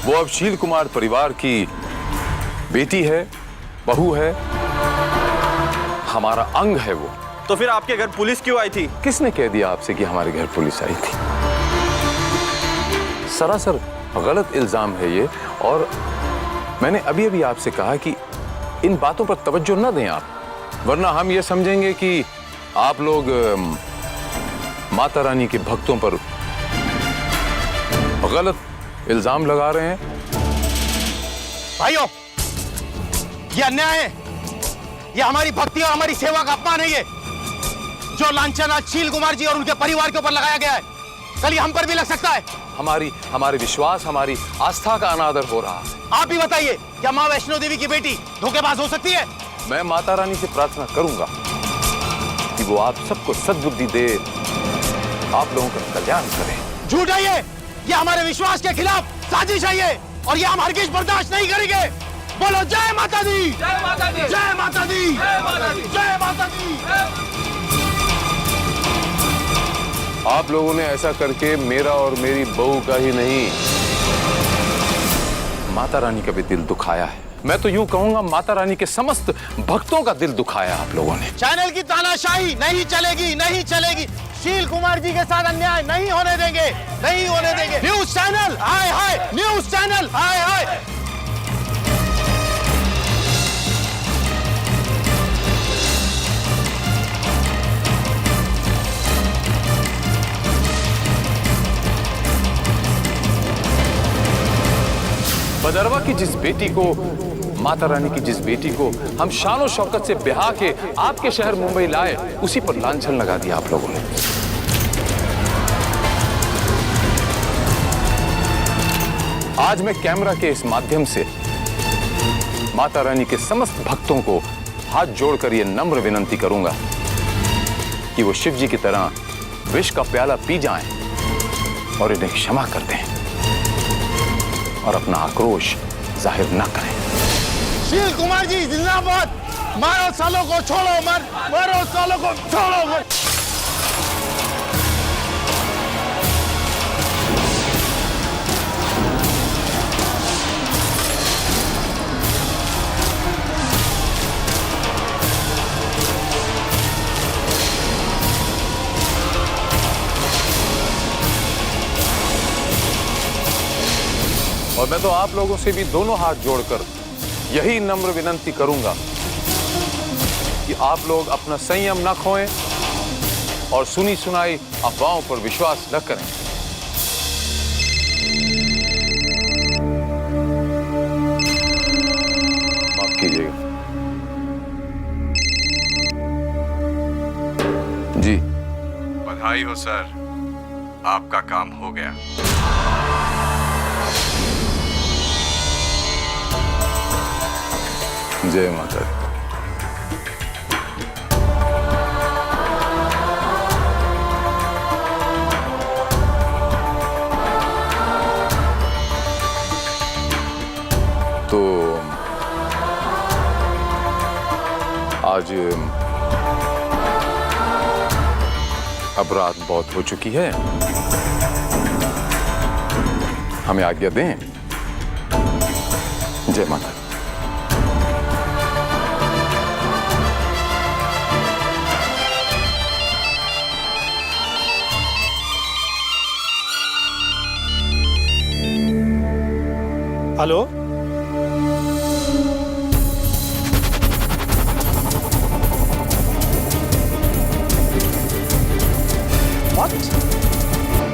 वो अब शील कुमार परिवार की बेटी है, बहू है, हमारा अंग है वो। तो फिर आपके घर पुलिस क्यों आई थी? किसने कह दिया आपसे कि हमारे घर पुलिस आई थी? सरासर गलत इल्जाम है ये, और मैंने अभी अभी आपसे कहा कि इन बातों पर तवज्जो न दें आप, वरना हम ये समझेंगे कि आप लोग माता रानी के भक्तों पर गलत इल्जाम लगा रहे हैं। भाइयों, ये अन्याय है, ये हमारी भक्ति और हमारी सेवा का अपमान है। ये जो लांछन आज शील कुमार जी और उनके परिवार के ऊपर लगाया गया है, कल ये हम पर भी लग सकता है। हमारे विश्वास, हमारी आस्था का अनादर हो रहा है। आप ही बताइए, क्या माँ वैष्णो देवी की बेटी धोखेबाज हो सकती है? मैं माता रानी से प्रार्थना करूंगा कि वो आप सबको सद्बुद्धि दे, आप लोगों का कल्याण करे। झूठ है ये हमारे विश्वास के खिलाफ साजिश है ये, और ये हम हरगिज बर्दाश्त नहीं करेंगे। बोलो जय माता दी, जय माता दी, जय माता दी, जय माता दी, जय माता दी। आप लोगों ने ऐसा करके मेरा और मेरी बहू का ही नहीं, माता रानी का भी दिल दुखाया है। मैं तो यूं कहूंगा, माता रानी के समस्त भक्तों का दिल दुखाया आप लोगों ने। चैनल की तानाशाही नहीं चलेगी, नहीं चलेगी। शील कुमार जी के साथ अन्याय नहीं होने देंगे, नहीं होने देंगे। न्यूज चैनल हाय हाय, न्यूज चैनल हाय हाय। बदरवा की जिस बेटी को, माता रानी की जिस बेटी को हम शानो शौकत से ब्याह के आपके शहर मुंबई लाए, उसी पर लांछन लगा दिया आप लोगों ने। आज मैं कैमरा के इस माध्यम से माता रानी के समस्त भक्तों को हाथ जोड़कर यह नम्र विनंती करूंगा कि वो शिव जी की तरह विष का प्याला पी जाएं और इन्हें क्षमा कर दें और अपना आक्रोश जाहिर न करें। शील कुमार जी जिंदाबाद, मारो सालों को, छोड़ो मत, मारो सालों को, छोड़ो मत। और मैं तो आप लोगों से भी दोनों हाथ जोड़कर यही नम्र विनंती करूंगा कि आप लोग अपना संयम न खोएं और सुनी सुनाई अफवाहों पर विश्वास न करें। माफ कीजिएगा जी। बधाई हो सर, आपका काम हो गया। जय माता दी। तो आज अब रात बहुत हो चुकी है, हमें आज्ञा दें। जय माता दी। हेलो,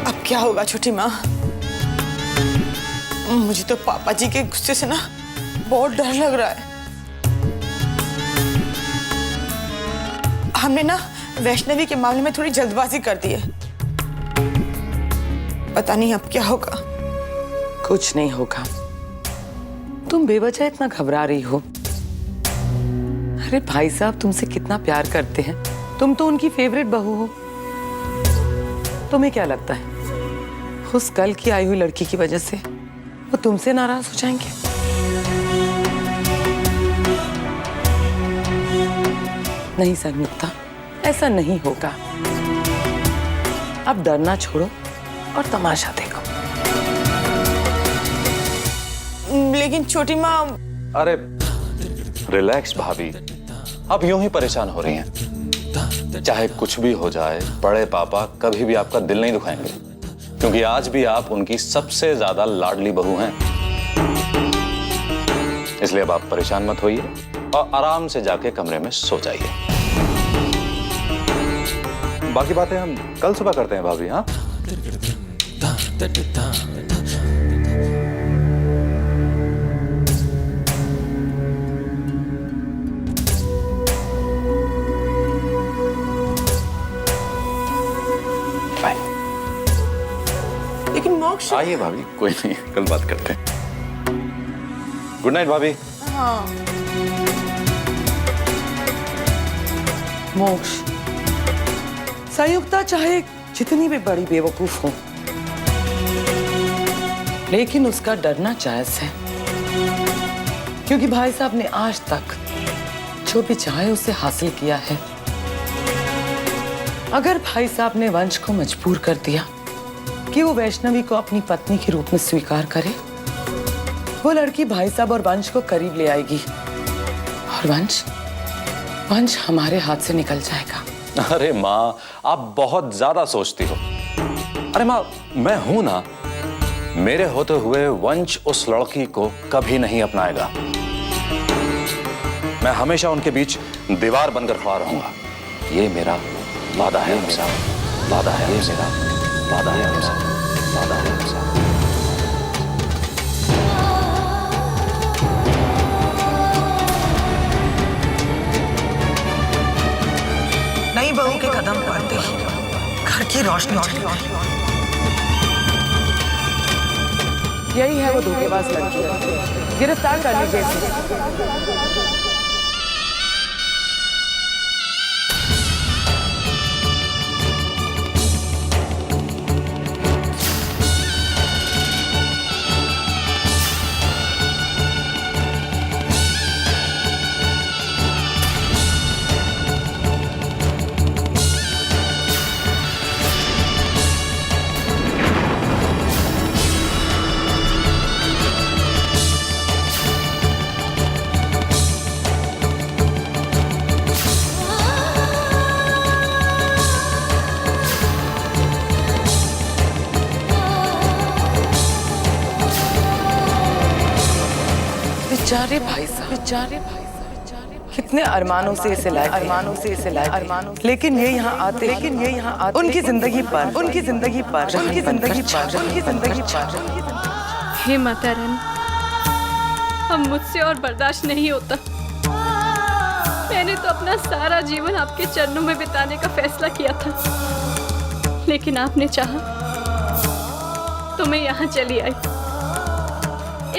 अब क्या होगा छोटी माँ? मुझे तो पापा जी के गुस्से से ना बहुत डर लग रहा है। हमने ना वैष्णवी के मामले में थोड़ी जल्दबाजी कर दी है, पता नहीं अब क्या होगा। कुछ नहीं होगा, तुम बेवजह इतना घबरा रही हो। अरे भाई साहब तुमसे कितना प्यार करते हैं, तुम तो उनकी फेवरेट बहू हो। तुम्हें क्या लगता है उस कल की आई हुई लड़की की वजह से वो तुमसे नाराज हो जाएंगे? नहीं संयुक्ता, ऐसा नहीं होगा। अब डरना छोड़ो और तमाशा देखो। लेकिन छोटी माँ। अरे रिलैक्स भाभी, अब यूं ही परेशान हो रही हैं। चाहे कुछ भी हो जाए, बड़े पापा कभी भी आपका दिल नहीं दुखाएंगे, क्योंकि आज भी आप उनकी सबसे ज्यादा लाडली बहू हैं। इसलिए अब आप परेशान मत होइए और आराम से जाके कमरे में सो जाइए। बाकी बातें हम कल सुबह करते हैं भाभी। हाँ, लेकिन मोक्ष। आइए भाभी, कोई नहीं, कल बात करते हैं। गुड नाइट भाभी। हाँ। मोक्ष, संयुक्ता चाहे जितनी भी बड़ी बेवकूफ हो, लेकिन उसका डरना जायज है, क्योंकि भाई साहब ने आज तक जो भी चाहे उसे हासिल किया है। अगर भाई साहब ने वंश को मजबूर कर दिया कि वो वैष्णवी को अपनी पत्नी के रूप में स्वीकार करे, वो लड़की भाई साहब और वंश को करीब ले आएगी और वंश हमारे हाथ से निकल जाएगा। अरे माँ, आप बहुत ज्यादा सोचती हो। अरे माँ, मैं हूं ना, मेरे होते हुए वंश उस लड़की को कभी नहीं अपनाएगा। मैं हमेशा उनके बीच दीवार बनकर खड़ा रहूंगा। ये मेरा वादा है, मेरा वादा है, ये मेरा वादा है, मेरा वादा है, मेरा। नई बहू के कदम पड़ते ही घर की रोशनी चली गई। यही है वो धोखेबाज लड़की, गिरफ्तार कर लीजिए इसे। बेचारे भाई साहब, बेचारे भाई साहब, कितने अरमानों से इसे लाए, अरमानों से इसे लाए, अरमानों, लेकिन ये यहाँ आते, लेकिन ये यहाँ आते उनकी जिंदगी पर, उनकी जिंदगी पर, उनकी जिंदगी पर, उनकी जिंदगी पर। हे माता रानी, अब मुझसे और बर्दाश्त नहीं होता। मैंने तो अपना सारा जीवन आपके चरणों में बिताने का फैसला किया था, लेकिन आपने चाहा तो मैं यहाँ चली आई।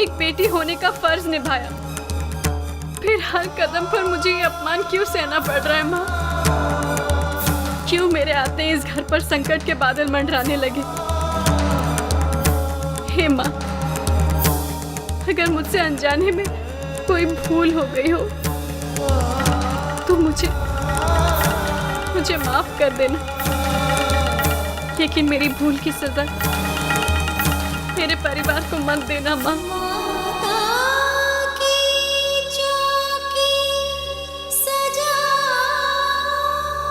एक बेटी होने का फर्ज निभाया, फिर हर कदम पर मुझे ये अपमान क्यों सहना पड़ रहा है माँ? क्यों मेरे आते इस घर पर संकट के बादल मंडराने लगे? हे माँ, अगर मुझसे अनजाने में कोई भूल हो गई हो तो मुझे माफ कर देना, लेकिन मेरी भूल की सजा मेरे परिवार को मत देना माँ।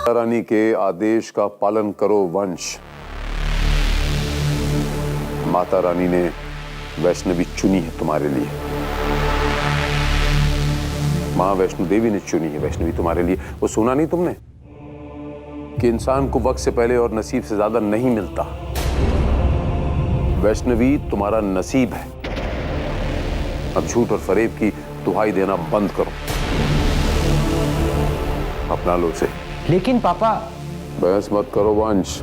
रानी के आदेश का पालन करो वंश। माता रानी ने वैष्णवी चुनी है तुम्हारे लिए। मां वैष्णो देवी ने चुनी है वैष्णवी तुम्हारे लिए। वो सुना नहीं तुमने कि इंसान को वक्त से पहले और नसीब से ज्यादा नहीं मिलता। वैष्णवी तुम्हारा नसीब है। अब झूठ और फरेब की दुहाई देना बंद करो, अपना लो उसे। लेकिन पापा, बहस मत करो वंश।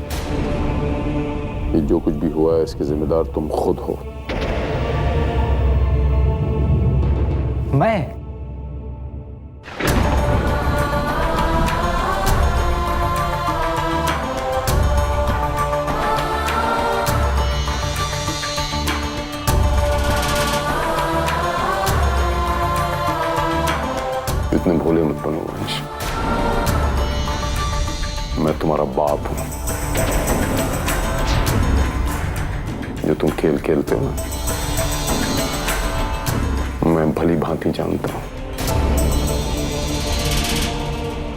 ये जो कुछ भी हुआ है इसके जिम्मेदार तुम खुद हो। मैं इतने भोले मत बनो वंश। मैं तुम्हारा बाप हूं। जो तुम खेल खेलते हो ना, मैं भली भांति जानता हूं।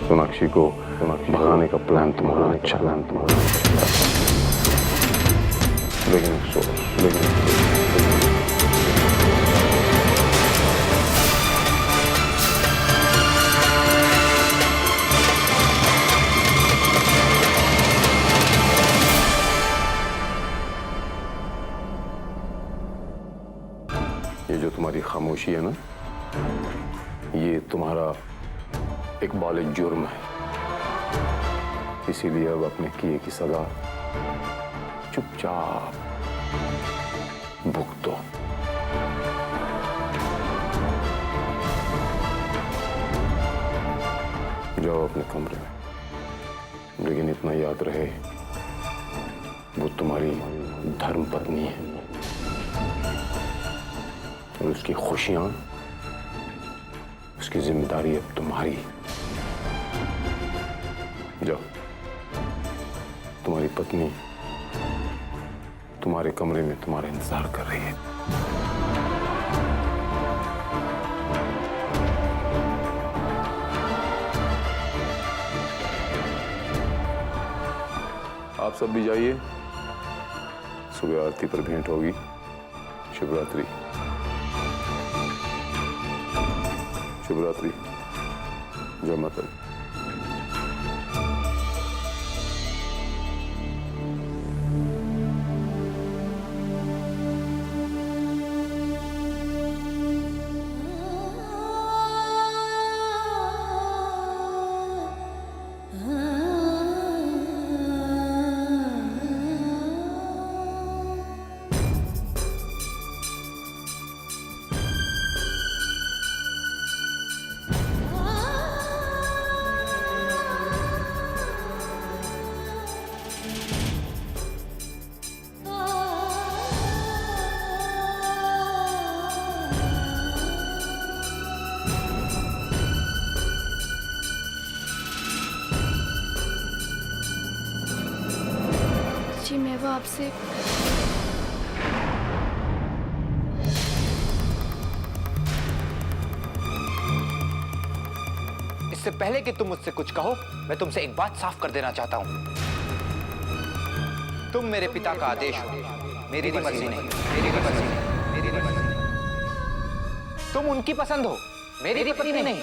सोनाक्षी को भगाने का प्लान तुम्हारा अच्छा, प्लान तुम्हारा, लेकिन ये जो तुम्हारी खामोशी है ना, ये तुम्हारा एक बाले जुर्म है। इसीलिए अब अपने किए की सजा चुपचाप भुगतो। जाओ अपने कमरे में, लेकिन इतना याद रहे वो तुम्हारी धर्म पत्नी है और उसकी खुशियां, उसकी जिम्मेदारी अब तुम्हारी। जाओ, तुम्हारी पत्नी तुम्हारे कमरे में तुम्हारा इंतजार कर रही है। आप सब भी जाइए, सुबह आरती पर भेंट होगी। शुभ रात्रि। शुभ रात्रि। जय माता दी। जी मैं वो आपसे इससे पहले कि तुम मुझसे कुछ कहो, मैं तुमसे एक बात साफ कर देना चाहता हूं। तुम मेरे पिता का आदेश हो, मेरी मर्जी नहीं, मेरी मर्जी नहीं, मेरी मर्जी। तुम उनकी पसंद हो, मेरी पत्नी नहीं।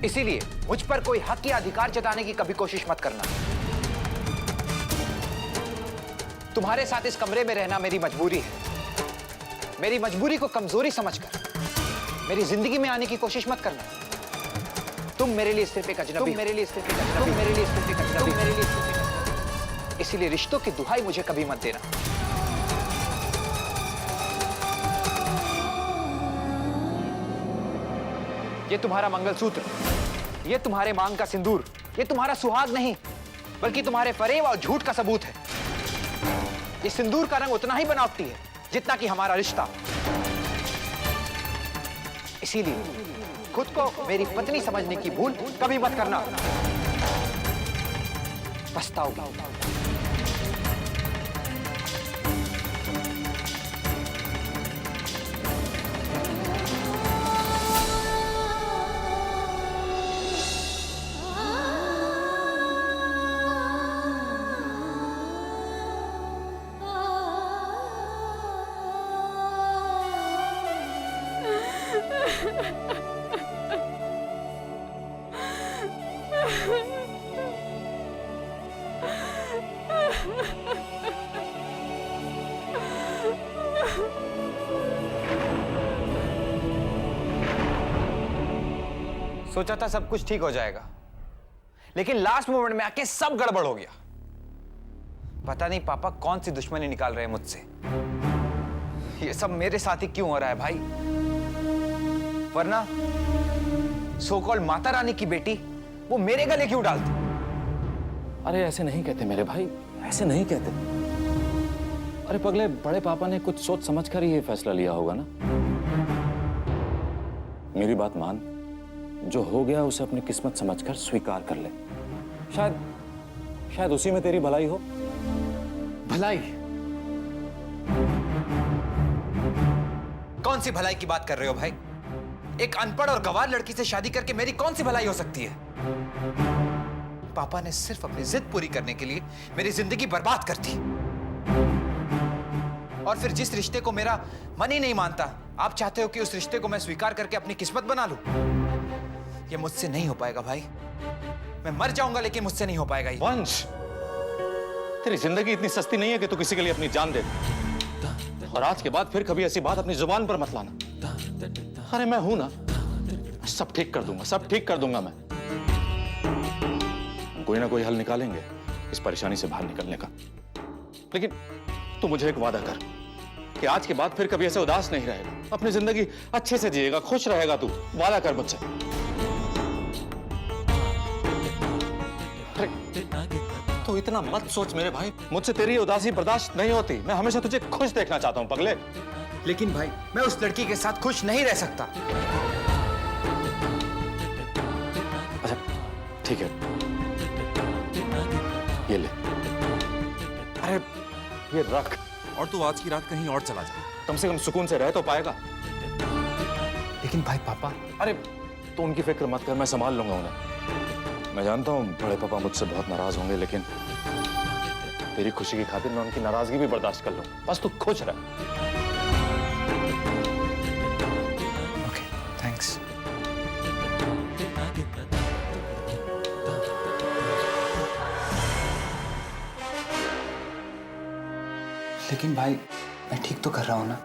इसीलिए मुझ पर कोई हक या अधिकार जताने की कभी कोशिश मत करना। तुम्हारे साथ इस कमरे में रहना मेरी मजबूरी है। मेरी मजबूरी को कमजोरी समझकर मेरी जिंदगी में आने की कोशिश मत करना। तुम मेरे लिए सिर्फ एक अजनबी, तुम मेरे लिए सिर्फ एक अजनबी, तुम मेरे लिए सिर्फ एक अजनबी, तुम मेरे लिए सिर्फ एक अजनबी। इसीलिए रिश्तों की दुहाई मुझे कभी मत देना। ये तुम्हारा मंगलसूत्र, ये तुम्हारे मांग का सिंदूर, ये तुम्हारा सुहाग नहीं बल्कि तुम्हारे फरेब और झूठ का सबूत है। ये सिंदूर का रंग उतना ही बनावटी है जितना कि हमारा रिश्ता। इसीलिए खुद को मेरी पत्नी समझने की भूल कभी मत करना, पछताओगे। सोचा था सब कुछ ठीक हो जाएगा, लेकिन लास्ट मोमेंट में आके सब गड़बड़ हो गया। पता नहीं पापा कौन सी दुश्मनी निकाल रहे हैं मुझसे। ये सब मेरे साथ ही क्यों हो रहा है भाई? वरना सो कॉल्ड माता रानी की बेटी वो मेरे गले क्यों डालती? अरे ऐसे नहीं कहते मेरे भाई, ऐसे नहीं कहते। अरे पगले, बड़े पापा ने कुछ सोच समझ कर ही ये फैसला लिया होगा ना। मेरी बात मान, जो हो गया उसे अपनी किस्मत समझकर स्वीकार कर ले। शायद उसी में तेरी भलाई हो। भलाई? कौन सी भलाई की बात कर रहे हो भाई? एक अनपढ़ और गंवार लड़की से शादी करके मेरी कौन सी भलाई हो सकती है? पापा ने सिर्फ अपनी जिद पूरी करने के लिए मेरी जिंदगी बर्बाद कर दी। और फिर जिस रिश्ते को मेरा मन ही नहीं मानता, आप चाहते हो कि उस रिश्ते को मैं स्वीकार करके अपनी किस्मत बना लूं। ये मुझसे नहीं हो पाएगा भाई। मैं मर जाऊंगा लेकिन मुझसे नहीं हो पाएगा ये। वंश, तेरी जिंदगी इतनी सस्ती नहीं है कि तू किसी के लिए अपनी जान दे दे। और आज के बाद फिर कभी ऐसी बात अपनी जुबान पर मत लाना। अरे मैं हूं ना, सब ठीक कर दूंगा, सब ठीक कर दूंगा मैं। कोई ना कोई हल निकालेंगे इस परेशानी से बाहर निकलने का। लेकिन तू मुझे एक वादा कर कि आज के बाद फिर कभी ऐसे उदास नहीं रहेगा, अपनी जिंदगी अच्छे से जिएगा, खुश रहेगा। तू वादा कर मुझसे। तो इतना मत सोच मेरे भाई, मुझसे तेरी उदासी बर्दाश्त नहीं होती। मैं हमेशा तुझे खुश देखना चाहता हूं पगले। लेकिन भाई, मैं उस लड़की के साथ खुश नहीं रह सकता। अच्छा ठीक है, ये ले। अरे ये रख। और तू आज की रात कहीं और चला जा, कम से कम सुकून से रह तो पाएगा। लेकिन भाई पापा। अरे तो उनकी फिक्र मत कर, मैं संभाल लूंगा उन्हें। मैं जानता हूं बड़े पापा मुझसे बहुत नाराज होंगे, लेकिन तेरी खुशी की खातिर मैं उनकी नाराजगी भी बर्दाश्त कर लूं। बस तू खुश रह। Okay, thanks. लेकिन भाई, मैं ठीक तो कर रहा हूं ना?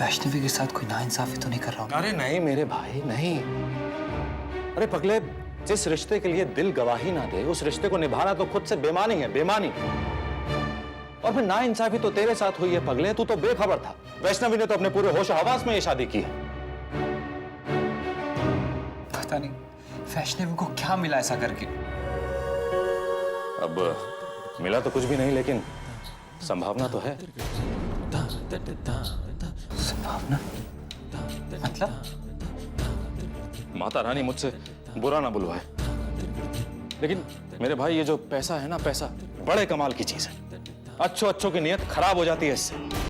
वैष्णवी के साथ कोई नाइंसाफी तो नहीं कर रहा हूं? अरे नहीं मेरे भाई, नहीं। अरे पगले, जिस रिश्ते के लिए दिल गवाही ना दे, उस रिश्ते को निभाना तो खुद से बेमानी है, बेमानी। और फिर नाइंसाफी तो तेरे साथ हुई है पगले, तू तो बेखबर था। वैष्णवी ने तो अपने पूरे होश हवास में ये शादी की है। पता नहीं वैष्णवी को क्या मिला ऐसा करके। अब मिला तो कुछ भी नहीं, लेकिन संभावना तो है। संभावना? मतलब? माता रानी मुझसे बुरा ना बुलवाए, लेकिन मेरे भाई ये जो पैसा है ना, पैसा बड़े कमाल की चीज है। अच्छों की नीयत खराब हो जाती है इससे।